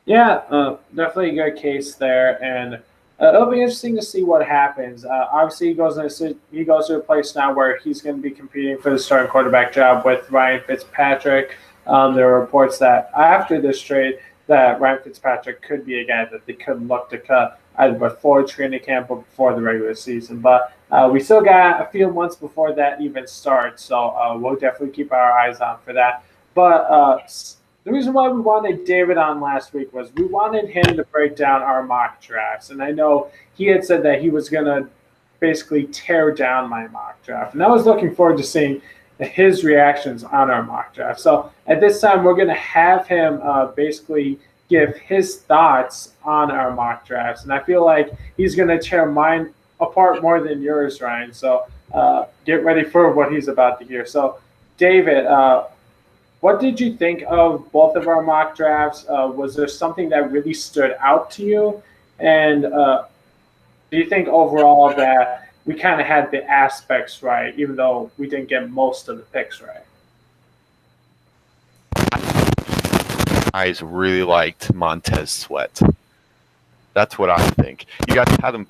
Yeah, definitely a good case there. And it'll be interesting to see what happens. Obviously, he goes to a place now where he's going to be competing for the starting quarterback job with Ryan Fitzpatrick. There are reports that after this trade, that Ryan Fitzpatrick could be a guy that they could look to cut either before training camp or before the regular season. But we still got a few months before that even starts, so we'll definitely keep our eyes on for that. But the reason why we wanted David on last week was we wanted him to break down our mock drafts. And I know he had said that he was going to basically tear down my mock draft. And I was looking forward to seeing his reactions on our mock draft. So at this time, we're going to have him basically give his thoughts on our mock drafts. And I feel like he's going to tear mine apart more than yours, Ryan. So get ready for what he's about to hear. So, David, what did you think of both of our mock drafts? Was there something that really stood out to you? And do you think overall that we kind of had the aspects right, even though we didn't get most of the picks right? I really liked Montez Sweat. That's what I think. You guys had him.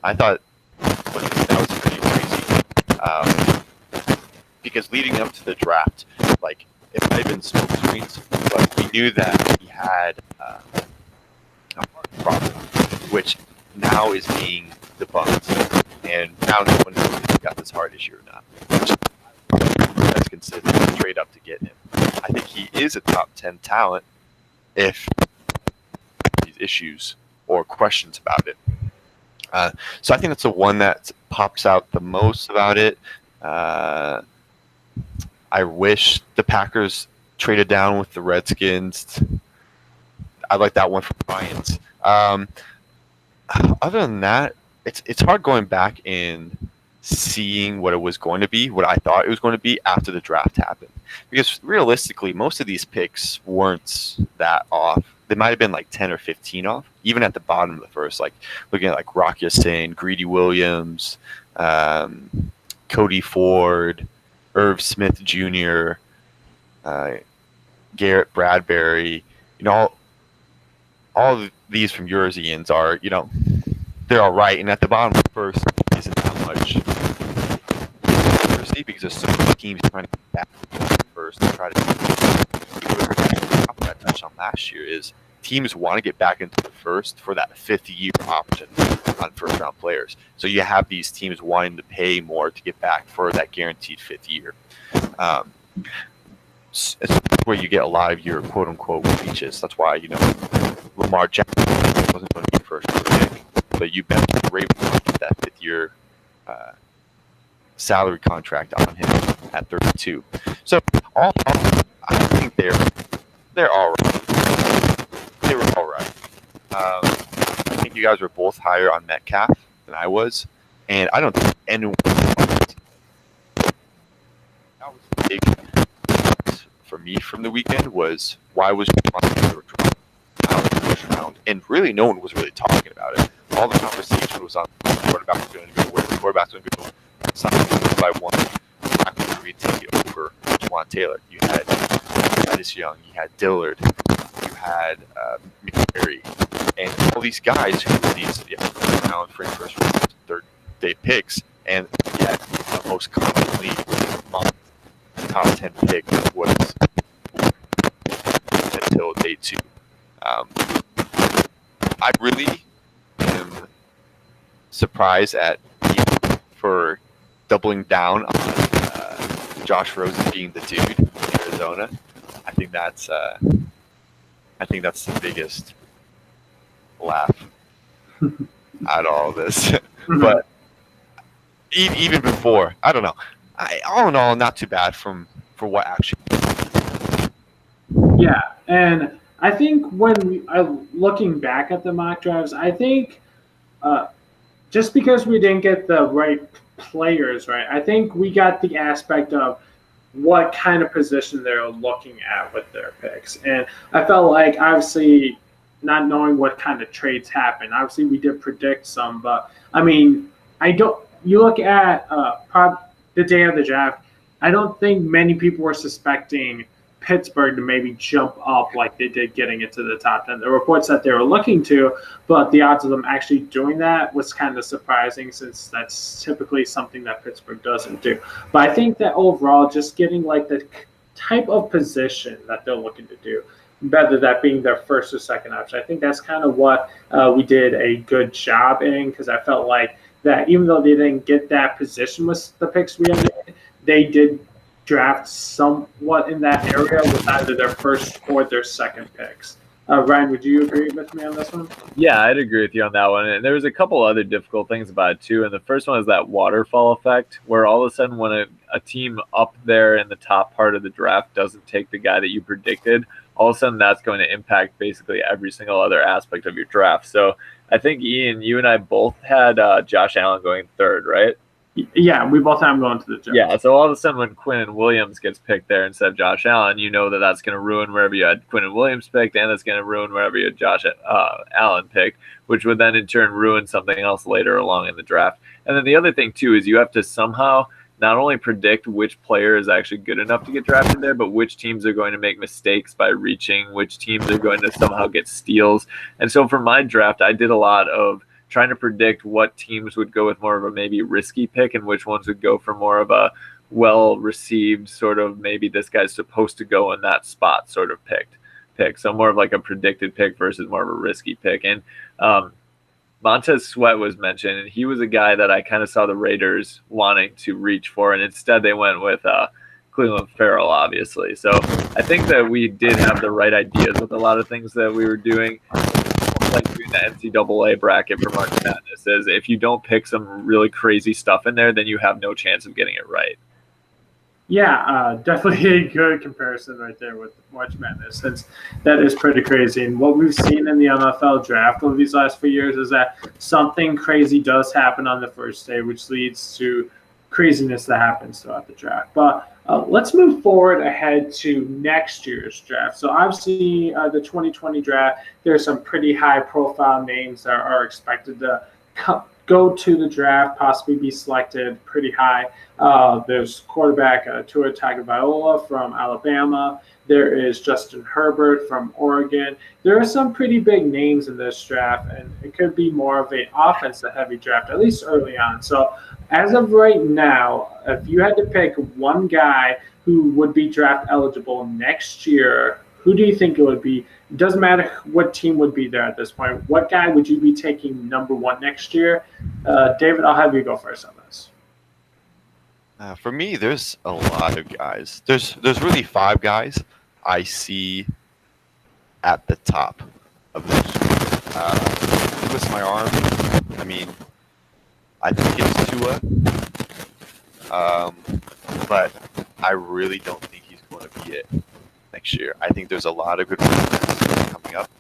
I thought that was pretty crazy. Because leading up to the draft, like, it might have been smoke screens, but we knew that he had a heart problem, which now is being debunked. And now no one knows if he got this heart issue or not, which that's considered a trade up to get him. I think he is a top 10 talent if these issues or questions about it. So I think that's the one that pops out the most about it. I wish the Packers traded down with the Redskins. I like that one for Bryant. Other than that, it's hard going back and seeing what it was going to be, what I thought it was going to be after the draft happened. Because realistically, most of these picks weren't that off. They might have been like 10 or 15 off, even at the bottom of the first, like looking at like Rock Ya-Sin, Greedy Williams, Cody Ford, Irv Smith Jr., Garrett Bradbury, all of these from yours, Ian's are, they're all right. And at the bottom of the first isn't that much diversity because there's so many teams trying to get back to the first and try to I touched on last year is teams want to get back into the first for that 5th-year option on first-round players. So you have these teams wanting to pay more to get back for that guaranteed 5th year. It's where you get a lot of your quote-unquote reaches. That's why, Lamar Jackson wasn't going to be first pick, but you bet the Ravens to get that 5th-year salary contract on him at 32. So all I think they're all right. They were all right. I think you guys were both higher on Metcalf than I was, and I don't think anyone that was a big for me from the weekend was why was Jonathan Taylor dropped out of the first round, and really no one was really talking about it. All the conversation was on the quarterback's going to go, where the quarterback's going to go. Something by one, I would agree to take it over Juwan Taylor. You had Titus Young, you had Dillard, you had McCary, and all these guys who were these round, first round, third-day picks, and yet most commonly top 10 pick was until day 2. I really am surprised at for doubling down on Josh Rosen being the dude in Arizona. I think that's the biggest laugh out of all this. But even before, I don't know. All in all, not too bad for what actually. Yeah, and I think looking back at the mock drafts, I think just because we didn't get the right players right, I think we got the aspect of what kind of position they're looking at with their picks. And I felt like, obviously, not knowing what kind of trades happen, obviously we did predict some, but I mean, you look at the day of the draft, I don't think many people were suspecting Pittsburgh to maybe jump up like they did getting into the top 10. The reports that they were looking to, but the odds of them actually doing that was kind of surprising since that's typically something that Pittsburgh doesn't do. But I think that overall, just getting like the type of position that they're looking to do, whether that being their first or second option, I think that's kind of what we did a good job in, because I felt like that even though they didn't get that position with the picks we had, they did draft somewhat in that area with either their first or their second picks. Ryan, would you agree with me on this one? Yeah, I'd agree with you on that one. And there was a couple other difficult things about it too. And the first one is that waterfall effect, where all of a sudden when a team up there in the top part of the draft doesn't take the guy that you predicted, all of a sudden that's going to impact basically every single other aspect of your draft. So I think, Ian, you and I both had Josh Allen going third, right? Yeah, we both have him going to the Jets. Yeah, so all of a sudden when Quinnen Williams gets picked there instead of Josh Allen, you know that that's going to ruin wherever you had Quinnen Williams picked, and that's going to ruin wherever you had Josh Allen picked, which would then in turn ruin something else later along in the draft. And then the other thing, too, is you have to somehow not only predict which player is actually good enough to get drafted there, but which teams are going to make mistakes by reaching, which teams are going to somehow get steals. And so for my draft, I did a lot of trying to predict what teams would go with more of a maybe risky pick and which ones would go for more of a well-received sort of maybe this guy's supposed to go in that spot sort of pick. So more of like a predicted pick versus more of a risky pick. And Montez Sweat was mentioned, and he was a guy that I kind of saw the Raiders wanting to reach for, and instead they went with Cleveland Farrell, obviously. So I think that we did have the right ideas with a lot of things that we were doing. Like doing the NCAA bracket for March Madness is if you don't pick some really crazy stuff in there, then you have no chance of getting it right. Yeah, definitely a good comparison right there with March Madness. Since that is pretty crazy. And what we've seen in the NFL draft over these last few years is that something crazy does happen on the first day, which leads to craziness that happens throughout the draft. But let's move forward ahead to next year's draft. So obviously, the 2020 draft, there are some pretty high-profile names that are expected to go to the draft, possibly be selected pretty high. There's quarterback Tua Tagovailoa from Alabama. There is Justin Herbert from Oregon. There are some pretty big names in this draft, and it could be more of an offensive-heavy draft, at least early on. So as of right now, if you had to pick one guy who would be draft eligible next year, who do you think it would be? It doesn't matter what team would be there at this point. What guy would you be taking number one next year? David, I'll have you go first on this. For me, there's a lot of guys. There's really 5 guys I see at the top of this. Twist my arm. I mean, I think it's Tua, but I really don't think he's going to be it next year. I think there's a lot of good quarterbacks coming up.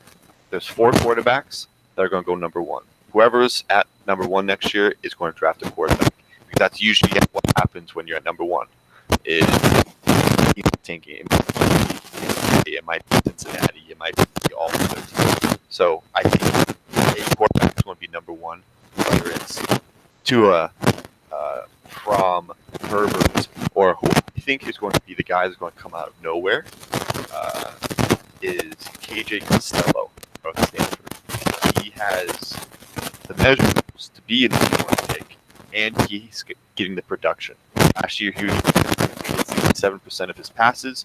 There's 4 quarterbacks that are going to go number 1. Whoever's at number 1 next year is going to draft a quarterback. Because that's usually what happens when you're at number 1. Is tanking. It might be Cincinnati. It might be all of those. So I think a quarterback is going to be number 1, whether it's Tua, from Herbert, or who I think is going to be the guy that's going to come out of nowhere, is KJ Costello from Stanford. He has the measurables to be an number 1 pick, and he's getting the production. Last year, he was 67% of his passes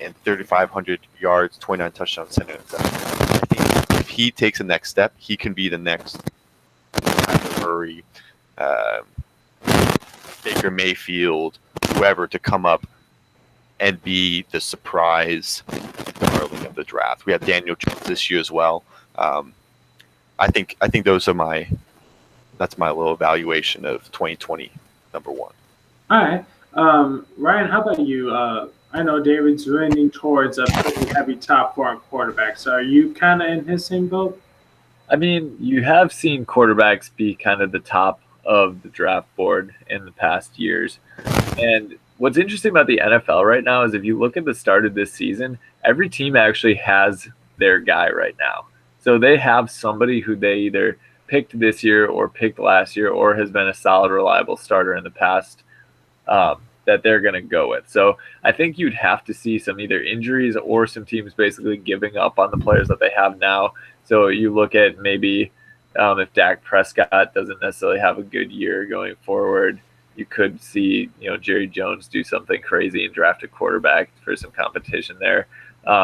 and 3,500 yards, 29 touchdowns, 10 interceptions. I think if he takes the next step, he can be the next Kyler Murray, Baker Mayfield, whoever, to come up and be the surprise darling of the draft. We have Daniel Jones this year as well. I think those are that's my little evaluation of 2020 number 1. All right. Ryan, how about you? I know David's leaning towards a pretty heavy top 4 on quarterbacks. So are you kind of in his same boat? I mean, you have seen quarterbacks be kind of the top of the draft board in the past years. And what's interesting about the NFL right now is if you look at the start of this season, every team actually has their guy right now. So they have somebody who they either picked this year or picked last year or has been a solid, reliable starter in the past that they're going to go with. So I think you'd have to see some either injuries or some teams basically giving up on the players that they have now. So you look at maybe if Dak Prescott doesn't necessarily have a good year going forward, you could see, Jerry Jones do something crazy and draft a quarterback for some competition there.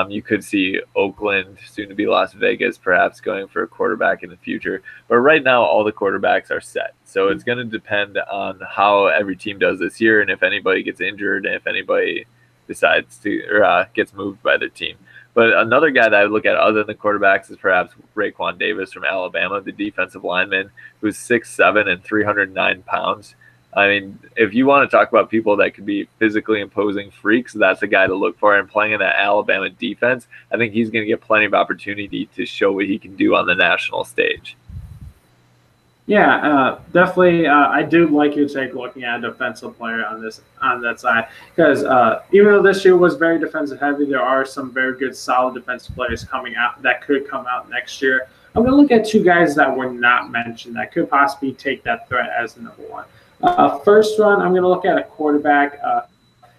You could see Oakland, soon to be Las Vegas, perhaps going for a quarterback in the future. But right now, all the quarterbacks are set. So it's going to depend on how every team does this year and if anybody gets injured and if anybody decides to or gets moved by their team. But another guy that I would look at other than the quarterbacks is perhaps Raekwon Davis from Alabama, the defensive lineman, who's 6'7" and 309 pounds. I mean, if you want to talk about people that could be physically imposing freaks, that's a guy to look for. And playing in that Alabama defense, I think he's going to get plenty of opportunity to show what he can do on the national stage. Yeah, definitely. I do like your take looking at a defensive player on that side because even though this year was very defensive heavy, there are some very good, solid defensive players coming out that could come out next year. I'm going to look at 2 guys that were not mentioned that could possibly take that threat as the number 1. First one, I'm going to look at a quarterback.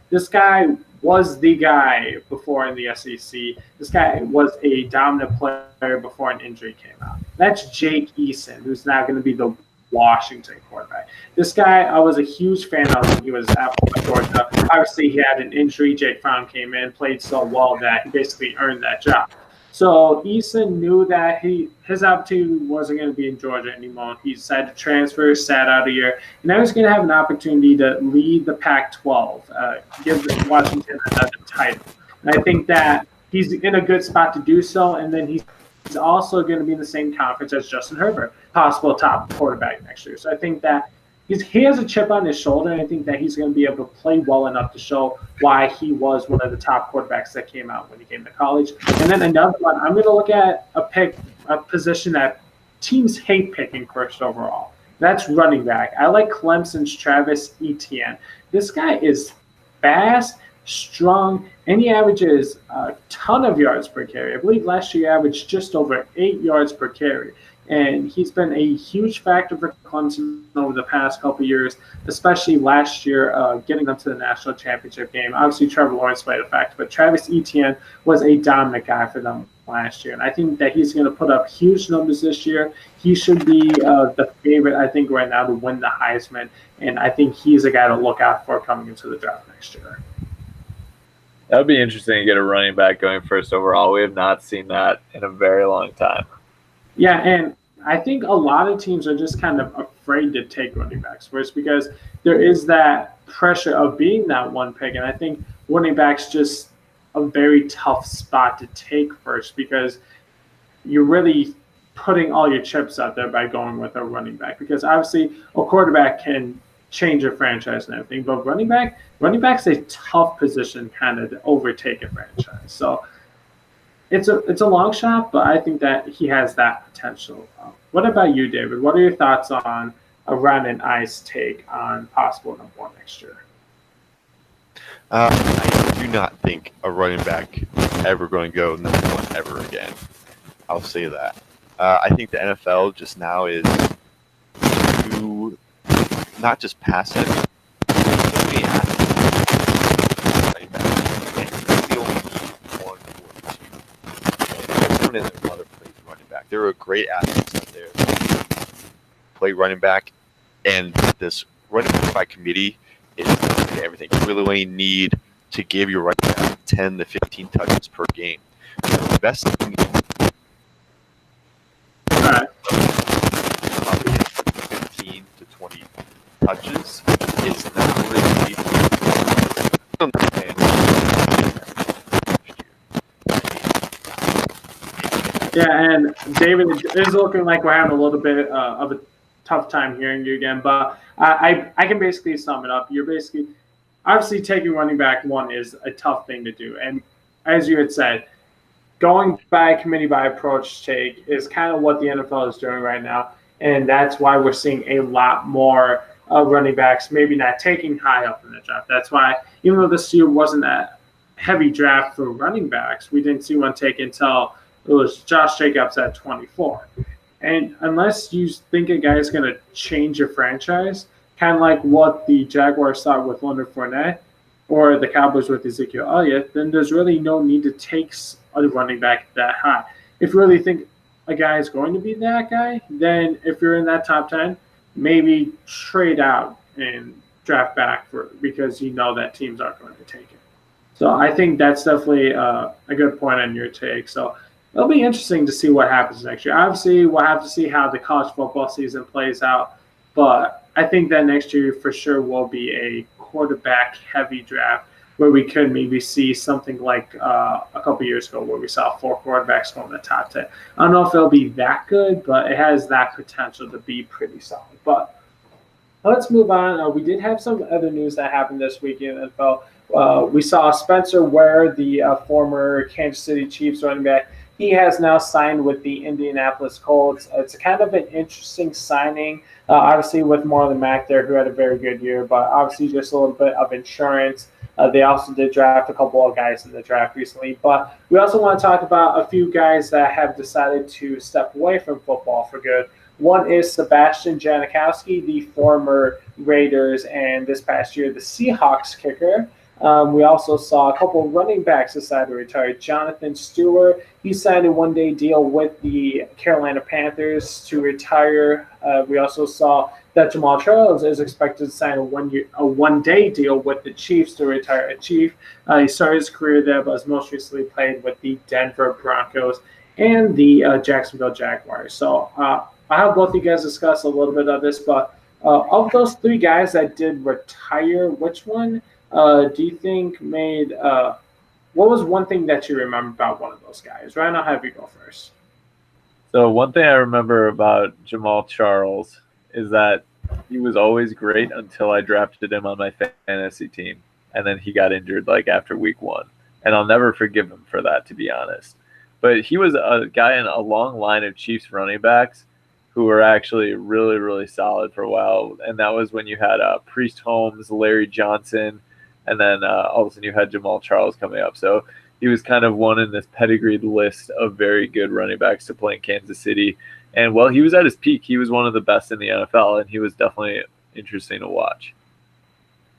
This guy was the guy before in the SEC. This guy was a dominant player before an injury came out. That's Jake Eason, who's now going to be the Washington quarterback. This guy, I was a huge fan of when he was at Georgia. Obviously, he had an injury. Jake Fromm came in, played so well that he basically earned that job. So Eason knew that his opportunity wasn't going to be in Georgia anymore. He decided to transfer, sat out a year, and now he's going to have an opportunity to lead the Pac-12, give Washington another title. And I think that he's in a good spot to do so, and then he's also going to be in the same conference as Justin Herbert, possible top quarterback next year. So I think that he has a chip on his shoulder, and I think that he's going to be able to play well enough to show why he was one of the top quarterbacks that came out when he came to college. And then another one, I'm going to look at a position that teams hate picking first overall. That's running back. I like Clemson's Travis Etienne. This guy is fast, strong, and he averages a ton of yards per carry. I believe last year he averaged just over 8 yards per carry. And he's been a huge factor for Clemson over the past couple of years, especially last year, getting them to the national championship game. Obviously, Trevor Lawrence played a factor, but Travis Etienne was a dominant guy for them last year. And I think that he's going to put up huge numbers this year. He should be the favorite, I think, right now to win the Heisman. And I think he's a guy to look out for coming into the draft next year. That would be interesting to get a running back going first overall. We have not seen that in a very long time. Yeah, and I think a lot of teams are just kind of afraid to take running backs first because there is that pressure of being that one pick. And I think running back's just a very tough spot to take first because you're really putting all your chips out there by going with a running back. Because obviously a quarterback can change a franchise and everything, but running back's a tough position kind of to overtake a franchise. So it's a long shot, but I think that he has that potential. What about you, David? What are your thoughts on a Run and Ice take on possible number one next year? I do not think a running back is ever going to go number one ever again. I'll say that. I think the NFL just now is too not just passive. Another plays running back. There are great athletes out there that play running back, and this running back by committee is everything. You really only need to give your running back 10 to 15 touches per game. So the best thing probably 15 to 20 touches is not really Yeah, and David, it is looking like we're having a little bit of a tough time hearing you again, but I can basically sum it up. You're basically, obviously taking running back one is a tough thing to do. And as you had said, going by committee by approach take is kind of what the NFL is doing right now. And that's why we're seeing a lot more running backs maybe not taking high up in the draft. That's why, even though this year wasn't a heavy draft for running backs, we didn't see one take until it was Josh Jacobs at 24. And unless you think a guy is going to change your franchise, kind of like what the Jaguars thought with Leonard Fournette or the Cowboys with Ezekiel Elliott, then there's really no need to take a running back that high. If you really think a guy is going to be that guy, then if you're in that top 10, maybe trade out and draft back because you know that teams aren't going to take it. So I think that's definitely a good point on your take. So it'll be interesting to see what happens next year. Obviously, we'll have to see how the college football season plays out, but I think that next year for sure will be a quarterback-heavy draft where we could maybe see something like a couple years ago where we saw 4 quarterbacks go in the top 10. I don't know if it'll be that good, but it has that potential to be pretty solid. But let's move on. We did have some other news that happened this week in the NFL. We saw Spencer Ware, the former Kansas City Chiefs running back. He has now signed with the Indianapolis Colts. It's kind of an interesting signing, obviously with Marlon Mack there, who had a very good year, but obviously just a little bit of insurance. They also did draft a couple of guys in the draft recently. But we also want to talk about a few guys that have decided to step away from football for good. One is Sebastian Janikowski, the former Raiders and this past year the Seahawks kicker. We also saw a couple of running backs decide to retire. Jonathan Stewart, he signed a one-day deal with the Carolina Panthers to retire. We also saw that Jamal Charles is expected to sign a one-day deal with the Chiefs to retire a Chief. He started his career there, but has most recently played with the Denver Broncos and the Jacksonville Jaguars. So I'll have both of you guys discuss a little bit of this, but of those 3 guys that did retire, which one do you think made what was one thing that you remember about one of those guys? Ryan, I'll have you go first. So one thing I remember about Jamal Charles is that He was always great until I drafted him on my fantasy team, and then he got injured like after week 1, and I'll never forgive him for that, to be honest. But he was a guy in a long line of Chiefs running backs who were actually really, really solid for a while, and that was when you had Priest Holmes, Larry Johnson, and then all of a sudden you had Jamal Charles coming up. So he was kind of one in this pedigreed list of very good running backs to play in Kansas City. And while he was at his peak, he was one of the best in the NFL, and he was definitely interesting to watch.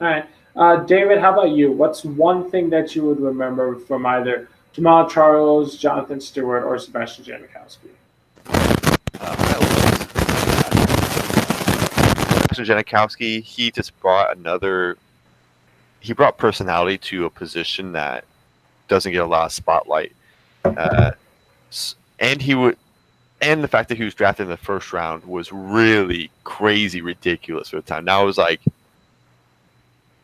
All right. David, how about you? What's one thing that you would remember from either Jamal Charles, Jonathan Stewart, or Sebastian Janikowski? Sebastian Janikowski, he just brought he brought personality to a position that doesn't get a lot of spotlight. And the fact that he was drafted in the first round was really crazy, ridiculous for the time. Now it was like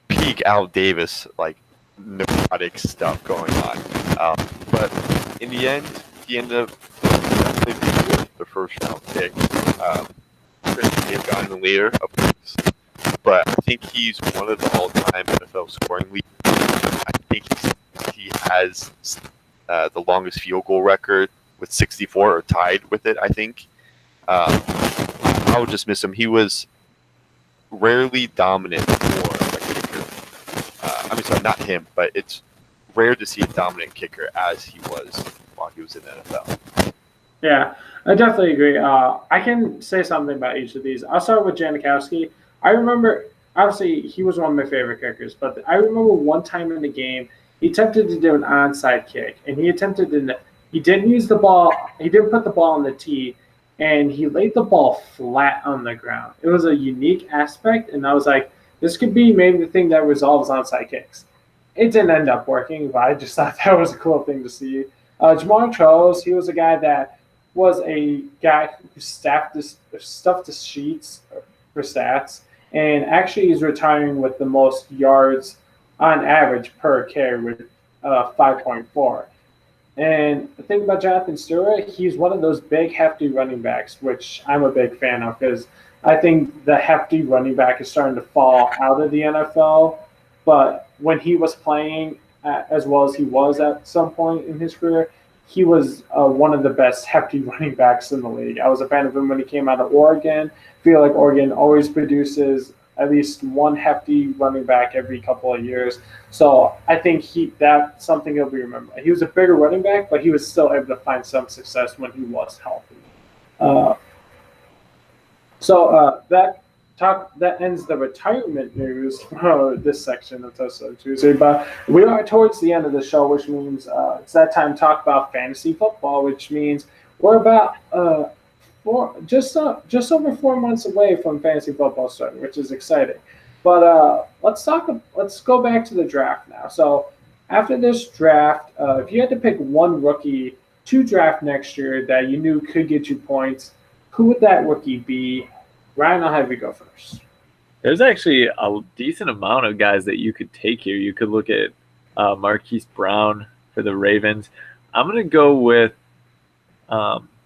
peak Al Davis, like neurotic stuff going on. But in the end, he ended up definitely being the first round pick. He had gotten later, of course, but I think he's one of the all-time NFL scoring leaders. I think he has the longest field goal record with 64, or tied with it, I think. I would just miss him. He was rarely dominant for a kicker. I mean, sorry, not him, but it's rare to see a dominant kicker as he was while he was in the NFL. Yeah, I definitely agree. I can say something about each of these. I'll start with Janikowski. I remember, obviously, he was one of my favorite kickers, but I remember one time in the game, he attempted to do an onside kick, and he didn't use the ball, he didn't put the ball on the tee, and he laid the ball flat on the ground. It was a unique aspect, and I was like, this could be maybe the thing that resolves onside kicks. It didn't end up working, but I just thought that was a cool thing to see. Jamal Charles, he was a guy that was a guy who stuffed the sheets for stats, and actually he's retiring with the most yards on average per carry with 5.4. And the thing about Jonathan Stewart, he's one of those big, hefty running backs, which I'm a big fan of because I think the hefty running back is starting to fall out of the NFL. But when he was playing as well as he was at some point in his career, he was one of the best hefty running backs in the league. I was a fan of him when he came out of Oregon. I feel like Oregon always produces at least one hefty running back every couple of years. So I think that's something he'll be remembered. He was a bigger running back, but he was still able to find some success when he was healthy. That ends the retirement news for this section of Touchdown Tuesday. But we are towards the end of the show, which means it's that time to talk about fantasy football, which means we're about just over 4 months away from fantasy football starting, which is exciting. But let's go back to the draft now. So after this draft, if you had to pick one rookie to draft next year that you knew could get you points, who would that rookie be? Ryan, I'll have you go first. There's actually a decent amount of guys that you could take here. You could look at Marquise Brown for the Ravens. I'm going to go with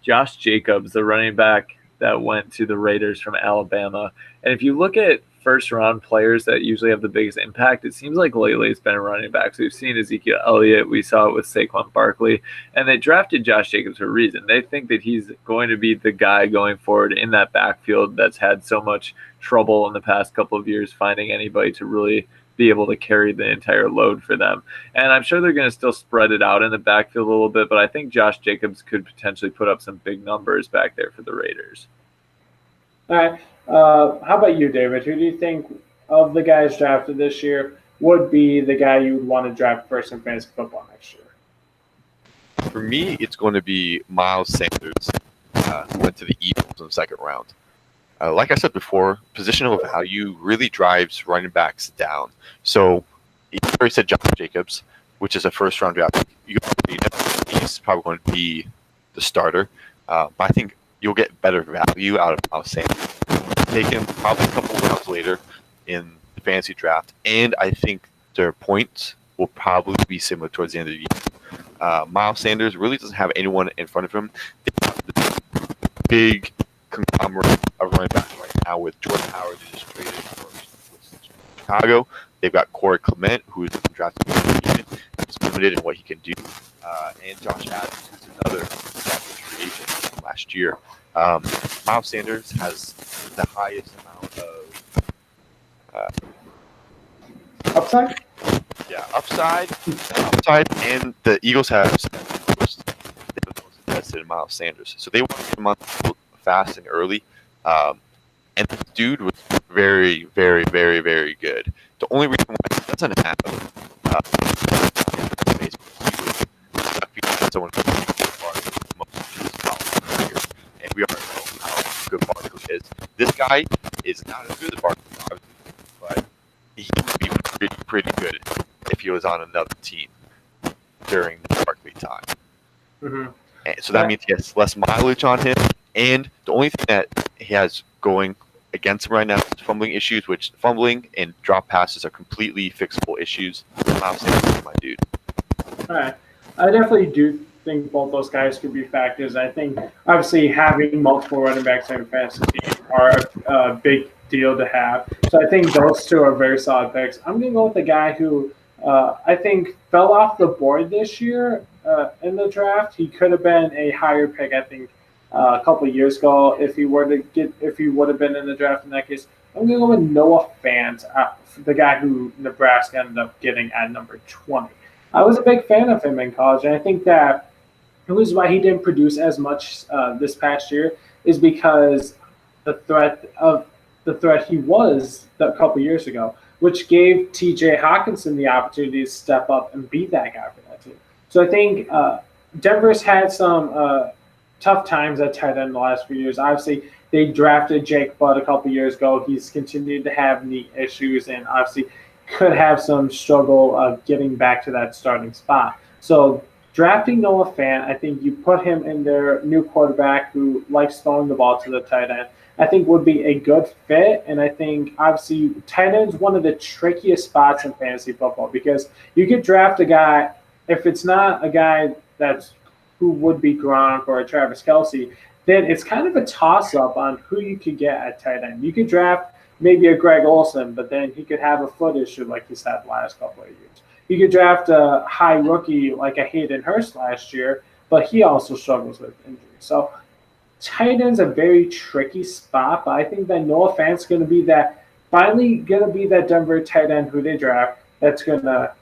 Josh Jacobs, the running back that went to the Raiders from Alabama. And if you look at first-round players that usually have the biggest impact, it seems like lately it's been running backs. We've seen Ezekiel Elliott. We saw it with Saquon Barkley. And they drafted Josh Jacobs for a reason. They think that he's going to be the guy going forward in that backfield that's had so much trouble in the past couple of years finding anybody to really be able to carry the entire load for them. And I'm sure they're going to still spread it out in the backfield a little bit, but I think Josh Jacobs could potentially put up some big numbers back there for the Raiders. All right. How about you, David? Who do you think of the guys drafted this year would be the guy you would want to draft first in fantasy football next year? For me, it's going to be Miles Sanders, who went to the Eagles in the second round. Like I said before, positional value really drives running backs down. So you already said Josh Jacobs, which is a first-round draft. You already know he's probably going to be the starter. But I think you'll get better value out of Miles Sanders. Take him probably a couple rounds later in the fantasy draft, and I think their points will probably be similar towards the end of the year. Miles Sanders really doesn't have anyone in front of him. They have the big conglomerate of running backs right now with Jordan Howard, who just traded for Chicago. They've got Corey Clement, who's drafted agent. He's limited in what he can do, and Josh Adams, who's another drafted free agent from last year. Miles Sanders has the highest amount of Upside? upside, and the Eagles have the most invested in Miles Sanders, so they want to get him on fast and early. And this dude was very, very, very, very good. The only reason why he doesn't have someone who's and we already know how good Barkley is. This guy is not as good as Barkley, but he would be pretty good if he was on another team during the Barkley time. Mm-hmm. And so that means he has less mileage on him, and the only thing that he has going against him right now is fumbling issues, which fumbling and drop passes are completely fixable issues. Miles Sanders is my dude. All right. I definitely do think both those guys could be factors. I think, obviously, having multiple running backs in fantasy team are a big deal to have. So I think those two are very solid picks. I'm going to go with the guy who I think fell off the board this year in the draft. He could have been a higher pick, I think, a couple of years ago if he would have been in the draft in that case. I'm going to go with Noah Fant, the guy who Nebraska ended up getting at number 20. I was a big fan of him in college, and I think that it was why he didn't produce as much this past year is because the threat he was a couple years ago, which gave T.J. Hawkinson the opportunity to step up and beat that guy for that team. So I think Denver's had some tough times at tight end the last few years. Obviously, they drafted Jake Butt a couple years ago. He's continued to have knee issues and obviously could have some struggle getting back to that starting spot. So drafting Noah Fant, I think you put him in their new quarterback who likes throwing the ball to the tight end, I think would be a good fit. And I think, obviously, tight end is one of the trickiest spots in fantasy football because you could draft a guy, if it's not a guy who would be Gronk or a Travis Kelce, then it's kind of a toss-up on who you could get at tight end. You could draft maybe a Greg Olsen, but then he could have a foot issue like he's had the last couple of years. You could draft a high rookie like a Hayden Hurst last year, but he also struggles with injury. So tight end's a very tricky spot, but I think that Noah Fant's going to be that Denver tight end who they draft that's going to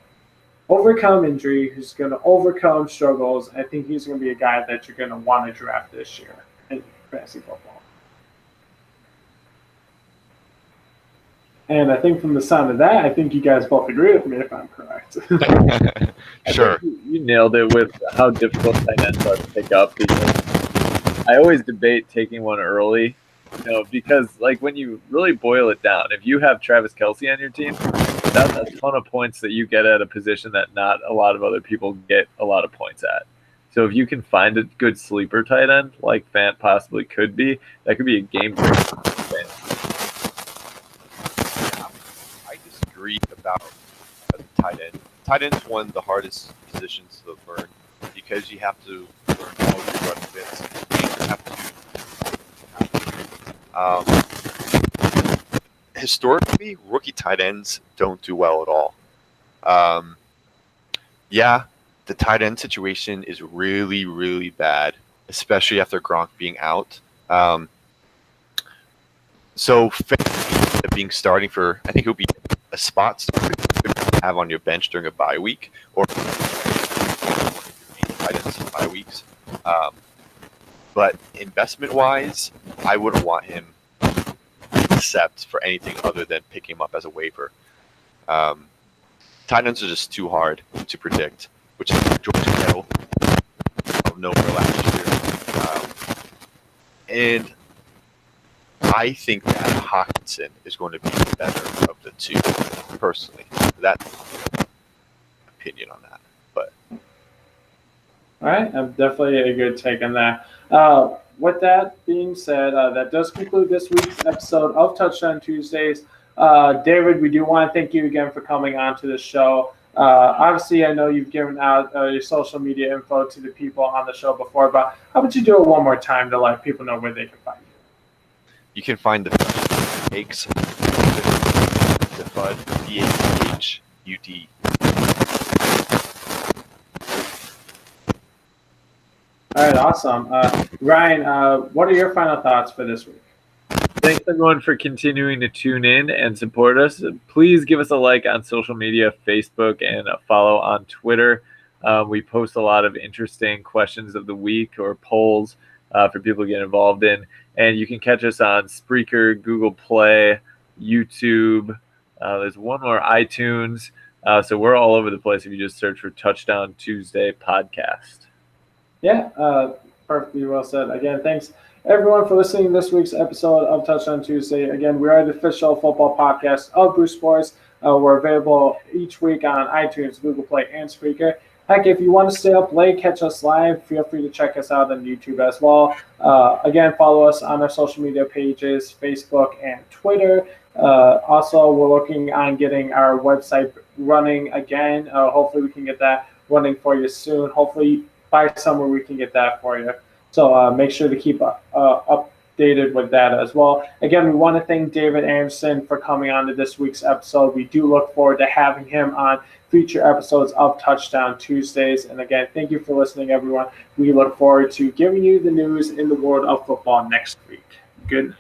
overcome injury, who's going to overcome struggles. I think he's going to be a guy that you're going to want to draft this year in fantasy football. And I think from the sound of that, I think you guys both agree with me if I'm correct. Sure. You nailed it with how difficult tight ends are to pick up because I always debate taking one early, because like when you really boil it down, if you have Travis Kelce on your team, that's a ton of points that you get at a position that not a lot of other people get a lot of points at. So if you can find a good sleeper tight end like Fant possibly could be, that could be a game breaker. About tight end. Tight end is one of the hardest positions to learn because you have to learn all your run fits. You have to historically, rookie tight ends don't do well at all. The tight end situation is really, really bad, especially after Gronk being out. So being starting for, I think he'll be a spot to have on your bench during a bye week or bye weeks. But investment-wise, I wouldn't want him except for anything other than picking him up as a waiver. Tight ends are just too hard to predict, which is George Kittle of nowhere last year. And I think that Hawkinson is going to be the better of the two, personally. That's my opinion on that. But all right, I'm definitely a good take on that. With that being said, that does conclude this week's episode of Touchdown Tuesdays. David, we do want to thank you again for coming on to the show. Obviously, I know you've given out your social media info to the people on the show before, but how about you do it one more time to let people know where they can find you? You can find the takes the FUD, DATHUD. All right, awesome. Ryan, what are your final thoughts for this week? Thanks everyone for continuing to tune in and support us. Please give us a like on social media, Facebook, and a follow on Twitter. We post a lot of interesting questions of the week or polls for people to get involved in. And you can catch us on Spreaker, Google Play, YouTube. There's one more, iTunes. So we're all over the place if you just search for Touchdown Tuesday Podcast. Yeah, perfectly well said. Again, thanks everyone for listening to this week's episode of Touchdown Tuesday. Again, we are the official football podcast of Boost Sports. We're available each week on iTunes, Google Play, and Spreaker. Heck, if you want to stay up late, catch us live, feel free to check us out on YouTube as well. Again, follow us on our social media pages, Facebook and Twitter. Also, we're working on getting our website running again. Hopefully, we can get that running for you soon. Hopefully, by summer, we can get that for you. So make sure to keep updated with that as well. Again, we want to thank David Anderson for coming on to this week's episode. We do look forward to having him on future episodes of Touchdown Tuesdays. And again, thank you for listening, everyone. We look forward to giving you the news in the world of football next week. Good